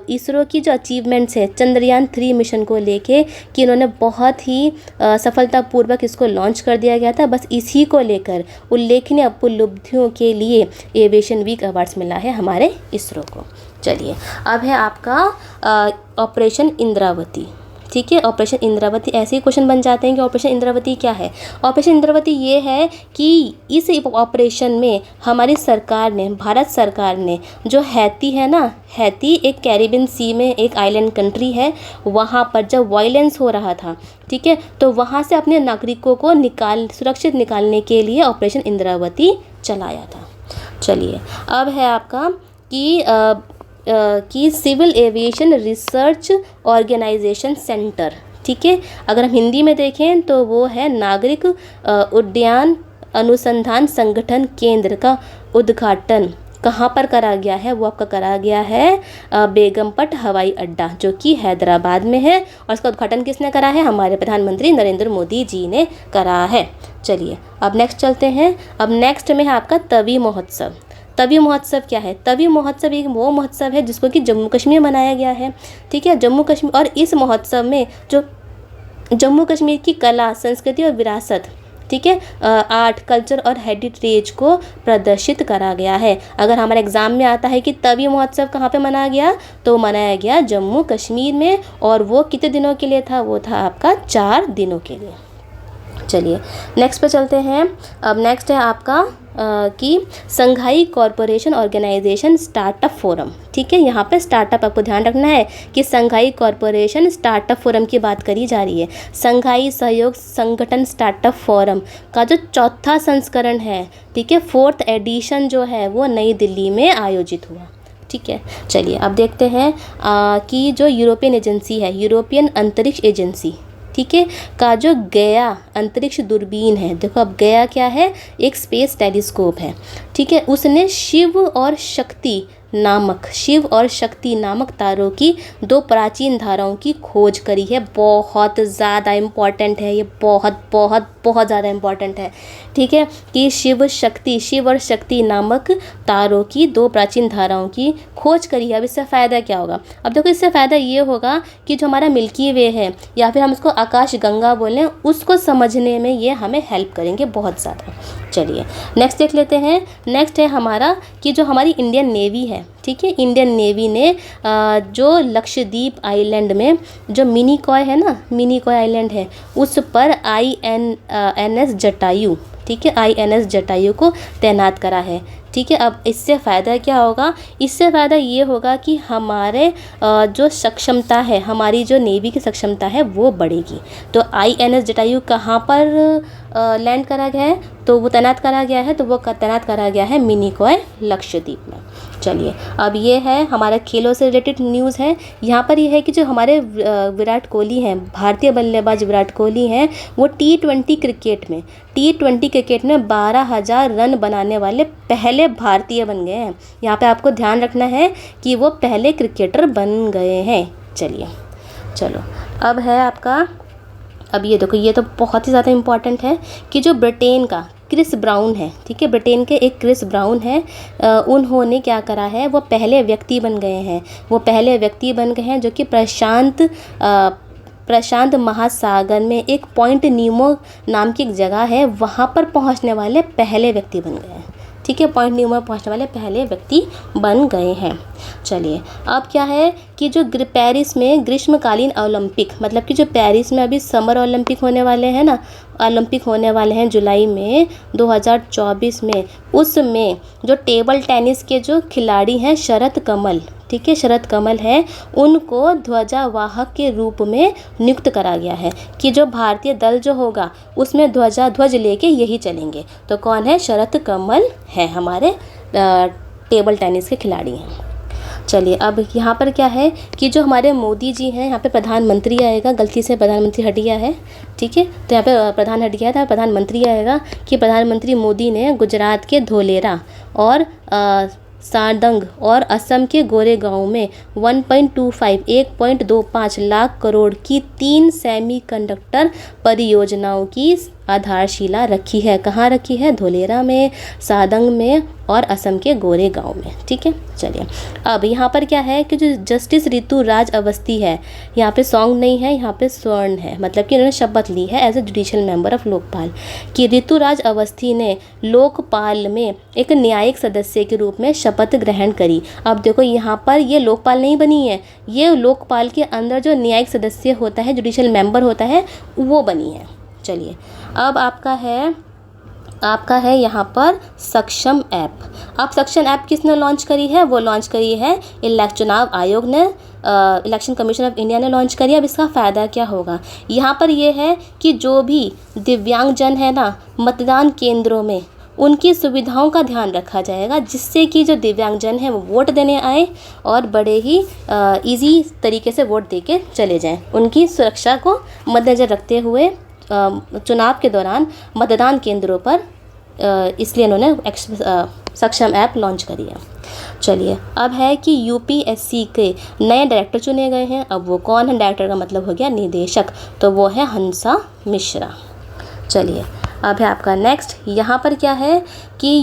इसरो की जो अचीवमेंट्स है चंद्रयान 3 मिशन को लेके, कि इन्होंने बहुत ही सफलतापूर्वक इसको लॉन्च कर दिया गया था, बस इसी को लेकर उल्लेखनीय उपलब्धियों के लिए एविएशन वीक अवार्ड्स मिला है हमारे इसरो को। चलिए, अब है आपका ऑपरेशन इंद्रावती, ठीक है। ऑपरेशन इंद्रावती, ऐसे ही क्वेश्चन बन जाते हैं कि ऑपरेशन इंद्रावती क्या है। ऑपरेशन इंद्रावती ये है कि इस ऑपरेशन में हमारी सरकार ने, भारत सरकार ने, जो हैती है ना, हैती एक कैरिबियन सी में एक आइलैंड कंट्री है, वहाँ पर जब वायलेंस हो रहा था, ठीक है, तो वहाँ से अपने नागरिकों को सुरक्षित निकालने के लिए ऑपरेशन इंद्रावती चलाया था। चलिए, अब है आपका कि civil aviation research organisation centre, ठीक है। अगर हम हिंदी में देखें तो वो है नागरिक उड्डयन अनुसंधान संगठन केंद्र का उद्घाटन कहाँ पर करा गया है? वो आपका करा गया है बेगमपट हवाई अड्डा, जो कि हैदराबाद में है, और इसका उद्घाटन किसने करा है? हमारे प्रधानमंत्री नरेंद्र मोदी जी ने करा है। चलिए, अब नेक्स्ट चलते हैं। अब नेक्स्ट में है आपका तवी महोत्सव। तवी महोत्सव क्या है? तवी महोत्सव एक वो महोत्सव है जिसको कि जम्मू कश्मीर मनाया गया है, ठीक है, जम्मू कश्मीर। और इस महोत्सव में जो जम्मू कश्मीर की कला, संस्कृति और विरासत, ठीक है, आर्ट, कल्चर और हेरिटेज को प्रदर्शित करा गया है। अगर हमारे एग्जाम में आता है कि तवी महोत्सव कहाँ पे मनाया गया, तो मनाया गया जम्मू कश्मीर में, और वो कितने दिनों के लिए था? वो था आपका 4 दिनों के लिए। चलिए, नेक्स्ट पे चलते हैं। अब नेक्स्ट है आपका कि Shanghai corporation organisation startup forum, ठीक है। यहाँ पे स्टार्टअप आपको ध्यान रखना है कि संघाई कॉरपोरेशन स्टार्टअप फोरम की बात करी जा रही है। संघाई सहयोग संगठन स्टार्टअप फोरम का जो 4था संस्करण है, ठीक है, 4th एडिशन जो है वो नई दिल्ली में आयोजित हुआ, ठीक है। चलिए, अब देखते हैं कि जो यूरोपियन एजेंसी है, यूरोपियन अंतरिक्ष एजेंसी, ठीक है, का जो गया अंतरिक्ष दूरबीन है, देखो अब गया क्या है? एक स्पेस टेलीस्कोप है, ठीक है। उसने शिव और शक्ति नामक तारों की 2 प्राचीन धाराओं की खोज करी है। बहुत ज़्यादा इम्पॉर्टेंट है ये, बहुत बहुत बहुत ज़्यादा इम्पॉर्टेंट है, ठीक है, कि शिव और शक्ति नामक तारों की 2 प्राचीन धाराओं की खोज करी है। अब इससे फ़ायदा क्या होगा? अब देखो, इससे फ़ायदा ये होगा कि जो हमारा मिल्की वे है, या फिर हम उसको आकाश गंगा बोलें, उसको समझने में ये हमें हेल्प करेंगे बहुत ज़्यादा। चलिए, नेक्स्ट देख लेते हैं। नेक्स्ट है हमारा कि जो हमारी इंडियन नेवी है, ठीक है, इंडियन नेवी ने जो लक्षद्वीप आइलैंड में जो मिनीकॉय है ना, मिनीकॉय आइलैंड है, उस पर INS जटायु, ठीक है, INS जटायु को तैनात करा है, ठीक है। अब इससे फ़ायदा क्या होगा? इससे फ़ायदा ये होगा कि हमारे जो सक्षमता है, हमारी जो नेवी की सक्षमता है वो बढ़ेगी। तो INS जटायु कहाँ पर लैंड करा गया है? तो वो तैनात करा गया है, तो वो तैनात करा गया है मिनीकॉय लक्षद्वीप में। चलिए, अब ये है हमारा खेलों से रिलेटेड न्यूज़ है। यहाँ पर ये है कि जो हमारे विराट कोहली हैं, भारतीय बल्लेबाज विराट कोहली हैं, वो T20 क्रिकेट में 12,000 रन बनाने वाले पहले भारतीय बन गए हैं। यहाँ पे आपको ध्यान रखना है कि वो पहले क्रिकेटर बन गए हैं। चलिए, चलो अब है आपका, अब ये देखो, ये तो बहुत ही ज़्यादा इम्पॉर्टेंट है कि जो ब्रिटेन का क्रिस ब्राउन है, ठीक है, ब्रिटेन के एक क्रिस ब्राउन है, उन्होंने क्या करा है, वो पहले व्यक्ति बन गए हैं, वो पहले व्यक्ति बन गए हैं जो कि प्रशांत महासागर में एक पॉइंट नीमो नाम की एक जगह है, वहाँ पर पहुँचने वाले पहले व्यक्ति बन गए हैं। ठीक है, पॉइंट नीमो पहुँचने वाले पहले व्यक्ति बन गए हैं। चलिए, अब क्या है कि जो पेरिस में ग्रीष्मकालीन ओलंपिक, मतलब कि जो पेरिस में अभी समर ओलंपिक होने वाले हैं ना, ओलंपिक होने वाले हैं जुलाई में 2024 में, उसमें जो टेबल टेनिस के जो खिलाड़ी हैं शरत कमल, ठीक है, शरत कमल है, उनको ध्वजावाहक के रूप में नियुक्त करा गया है कि जो भारतीय दल जो होगा उसमें ध्वज लेके यही चलेंगे। तो कौन है? शरत कमल है, हमारे टेबल टेनिस के खिलाड़ी हैं। चलिए, अब यहाँ पर क्या है कि जो हमारे मोदी जी हैं, यहाँ पे प्रधानमंत्री आएगा, गलती से प्रधानमंत्री हट गया है, ठीक है, तो यहाँ पे प्रधान हट गया था, प्रधानमंत्री आएगा कि प्रधानमंत्री मोदी ने गुजरात के धोलेरा और सारंग और असम के गोरेगांव में 1.25 लाख करोड़ की 3 सेमीकंडक्टर परियोजनाओं की आधारशिला रखी है। कहाँ रखी है? धोलेरा में, सारंग में और असम के गोरेगांव में। ठीक है, चलिए, अब यहाँ पर क्या है कि जो जस्टिस ऋतु राज अवस्थी है, यहाँ पे सॉन्ग नहीं है, यहाँ पे स्वर्ण है, मतलब कि उन्होंने शपथ ली है as a judicial member of Lokpal कि ऋतु राज अवस्थी ने लोकपाल में एक न्यायिक सदस्य के रूप में शपथ ग्रहण करी। अब देखो, यहाँ पर ये लोकपाल नहीं बनी है, ये लोकपाल के अंदर जो न्यायिक सदस्य होता है, जुडिशियल मेंबर होता है, वो बनी है। चलिए, अब आपका है यहाँ पर सक्षम ऐप। अब सक्षम ऐप किसने लॉन्च करी है? वो लॉन्च करी है चुनाव आयोग ने, इलेक्शन कमीशन ऑफ इंडिया ने लॉन्च करी है। अब इसका फ़ायदा क्या होगा? यहाँ पर ये है कि जो भी दिव्यांगजन है ना, मतदान केंद्रों में उनकी सुविधाओं का ध्यान रखा जाएगा, जिससे कि जो दिव्यांगजन हैं वो वोट देने आए और बड़े ही इजी तरीके से वोट दे के चले जाएं। उनकी सुरक्षा को मद्देनज़र रखते हुए चुनाव के दौरान मतदान केंद्रों पर इसलिए उन्होंने सक्षम ऐप लॉन्च करी है। चलिए, अब है कि यूपीएससी के नए डायरेक्टर चुने गए हैं। अब वो कौन है? डायरेक्टर का मतलब हो गया निदेशक, तो वो है हंसा मिश्रा। चलिए, अब है आपका नेक्स्ट, यहाँ पर क्या है कि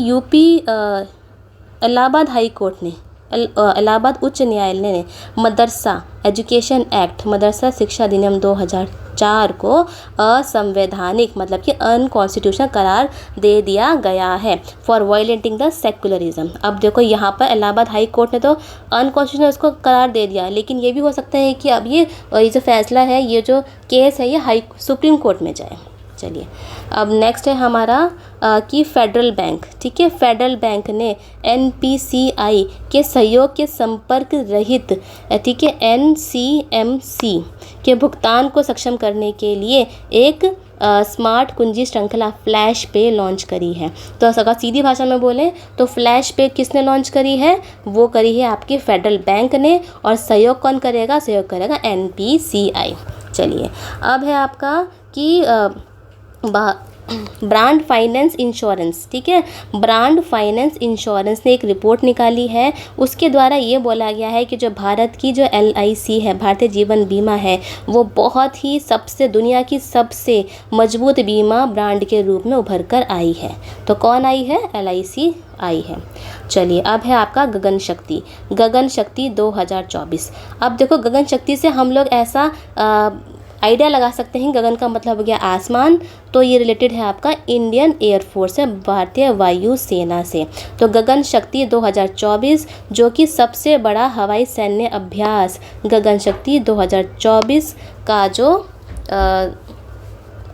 इलाहाबाद हाई कोर्ट ने, इलाहाबाद उच्च न्यायालय ने मदरसा एजुकेशन एक्ट, मदरसा शिक्षा अधिनियम 2004 को असंवैधानिक, मतलब कि अनकॉन्स्टिट्यूशनल करार दे दिया गया है फॉर वायलेटिंग द सेक्युलरिज्म। अब देखो, यहाँ पर इलाहाबाद हाई कोर्ट ने तो अनकॉन्स्टिट्यूशनल उसको करार दे दिया, लेकिन ये भी हो सकता है कि अब ये जो फैसला है, ये जो केस है, ये सुप्रीम कोर्ट में जाए। चलिए, अब नेक्स्ट है हमारा कि फेडरल बैंक, ठीक है, फेडरल बैंक ने एनपीसीआई के सहयोग के संपर्क रहित, ठीक है, एनसीएमसी के भुगतान को सक्षम करने के लिए एक स्मार्ट कुंजी श्रृंखला फ्लैश पे लॉन्च करी है। तो अगर सीधी भाषा में बोलें तो फ्लैश पे किसने लॉन्च करी है? वो करी है आपकी फेडरल बैंक ने, और सहयोग कौन करेगा? सहयोग करेगा एनपीसीआई। चलिए, अब है आपका कि ब्रांड फाइनेंस इंश्योरेंस, ठीक है, ब्रांड फाइनेंस इंश्योरेंस ने एक रिपोर्ट निकाली है। उसके द्वारा ये बोला गया है कि जो भारत की जो LIC है, भारतीय जीवन बीमा है, वो बहुत ही दुनिया की सबसे मजबूत बीमा ब्रांड के रूप में उभर कर आई है। तो कौन आई है? LIC आई है। चलिए, अब है आपका गगन शक्ति, गगन शक्ति 2024। अब देखो, गगन शक्ति से हम लोग ऐसा आइडिया लगा सकते हैं, गगन का मतलब हो गया आसमान, तो ये रिलेटेड है आपका इंडियन एयरफोर्स से, भारतीय वायु सेना से। तो गगन शक्ति 2024, जो कि सबसे बड़ा हवाई सैन्य अभ्यास गगन शक्ति 2024 का जो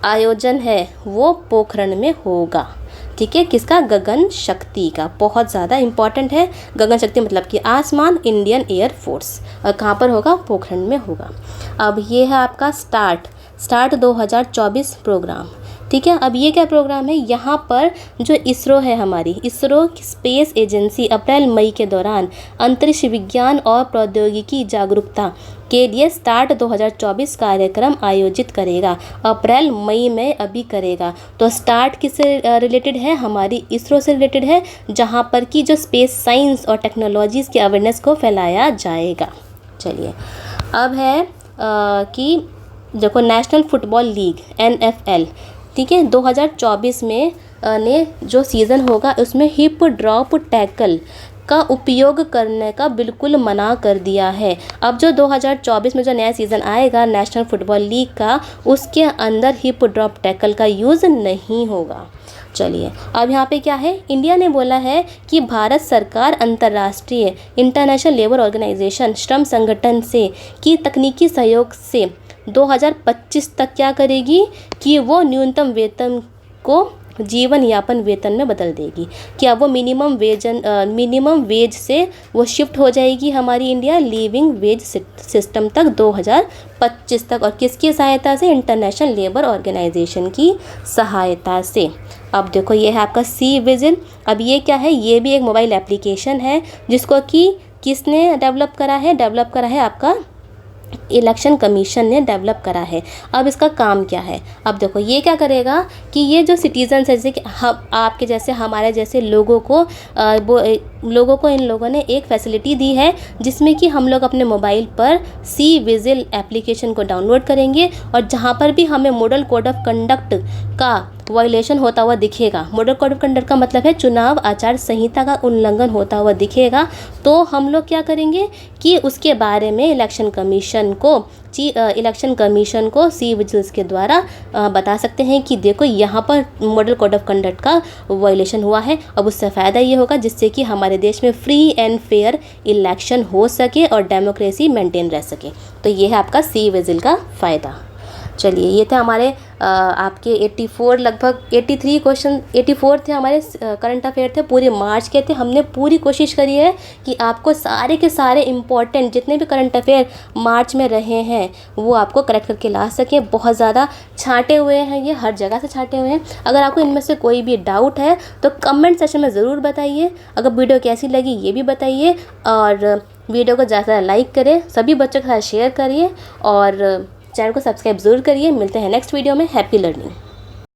आयोजन है वो पोखरण में होगा। ठीक है, किसका? गगन शक्ति का। बहुत ज़्यादा इम्पॉर्टेंट है। गगन शक्ति मतलब कि आसमान, इंडियन एयरफोर्स, और कहाँ पर होगा? पोखरण में होगा। अब ये है आपका स्टार्ट 2024 प्रोग्राम। ठीक है। अब ये क्या प्रोग्राम है, यहाँ पर जो इसरो है, हमारी इसरो स्पेस एजेंसी अप्रैल मई के दौरान अंतरिक्ष विज्ञान और प्रौद्योगिकी जागरूकता के लिए स्टार्ट 2024 कार्यक्रम आयोजित करेगा। अप्रैल मई में अभी करेगा। तो स्टार्ट किससे रिलेटेड है, हमारी इसरो से रिलेटेड है, जहाँ पर कि जो स्पेस साइंस और टेक्नोलॉजीज़ की अवेयरनेस को फैलाया जाएगा। चलिए, अब है कि देखो नेशनल फुटबॉल लीग NFL, ठीक है, 2024 में ने जो सीज़न होगा उसमें हिप ड्रॉप टैकल का उपयोग करने का बिल्कुल मना कर दिया है। अब जो 2024 में जो नया सीज़न आएगा नेशनल फुटबॉल लीग का, उसके अंदर हिप ड्रॉप टैकल का यूज़ नहीं होगा। चलिए, अब यहाँ पे क्या है, इंडिया ने बोला है कि भारत सरकार अंतर्राष्ट्रीय इंटरनेशनल लेबर ऑर्गेनाइजेशन श्रम संगठन से की तकनीकी सहयोग से 2025 तक क्या करेगी कि वो न्यूनतम वेतन को जीवन यापन वेतन में बदल देगी। क्या वो मिनिमम वेज से वो शिफ्ट हो जाएगी हमारी इंडिया लिविंग वेज सिस्टम तक 2025 तक, और किसकी सहायता से, इंटरनेशनल लेबर ऑर्गेनाइजेशन की सहायता से। अब देखो ये है आपका सी विजिल। अब ये क्या है, ये भी एक मोबाइल एप्लीकेशन है जिसको कि किसने डेवलप करा है आपका इलेक्शन कमीशन ने डेवलप करा है। अब इसका काम क्या है, अब देखो ये क्या करेगा कि ये जो सिटीजन्स है, जैसे कि हम आपके जैसे हमारे जैसे लोगों को इन लोगों ने एक फैसिलिटी दी है जिसमें कि हम लोग अपने मोबाइल पर सी विजिल एप्लीकेशन को डाउनलोड करेंगे, और जहाँ पर भी हमें मॉडल कोड ऑफ कंडक्ट का वायलेशन होता हुआ दिखेगा, मॉडल कोड ऑफ कंडक्ट का मतलब है चुनाव आचार संहिता का उल्लंघन होता हुआ दिखेगा, तो हम लोग क्या करेंगे कि उसके बारे में इलेक्शन कमीशन को सी विजिल्स के द्वारा बता सकते हैं कि देखो यहाँ पर मॉडल कोड ऑफ कंडक्ट का वायलेशन हुआ है। अब उससे फ़ायदा ये होगा जिससे कि हमारे देश में फ्री एंड फेयर इलेक्शन हो सके और डेमोक्रेसी मेंटेन रह सके। तो ये है आपका सी विजिल का फ़ायदा। चलिए, ये थे हमारे आपके 84 लगभग 83 क्वेश्चन, 84 थे हमारे करंट अफेयर थे, पूरे मार्च के थे। हमने पूरी कोशिश करी है कि आपको सारे के सारे इम्पॉर्टेंट जितने भी करंट अफेयर मार्च में रहे हैं वो आपको करेक्ट करके ला सकें। बहुत ज़्यादा छाँटे हुए हैं, ये हर जगह से छाँटे हुए हैं। अगर आपको इनमें से कोई भी डाउट है तो कमेंट सेक्शन में ज़रूर बताइए। अगर वीडियो कैसी लगी ये भी बताइए, और वीडियो को ज़्यादा लाइक करें, सभी बच्चों के साथ शेयर करिए, और चैनल को सब्सक्राइब ज़रूर करिए। मिलते हैं नेक्स्ट वीडियो में। Happy learning.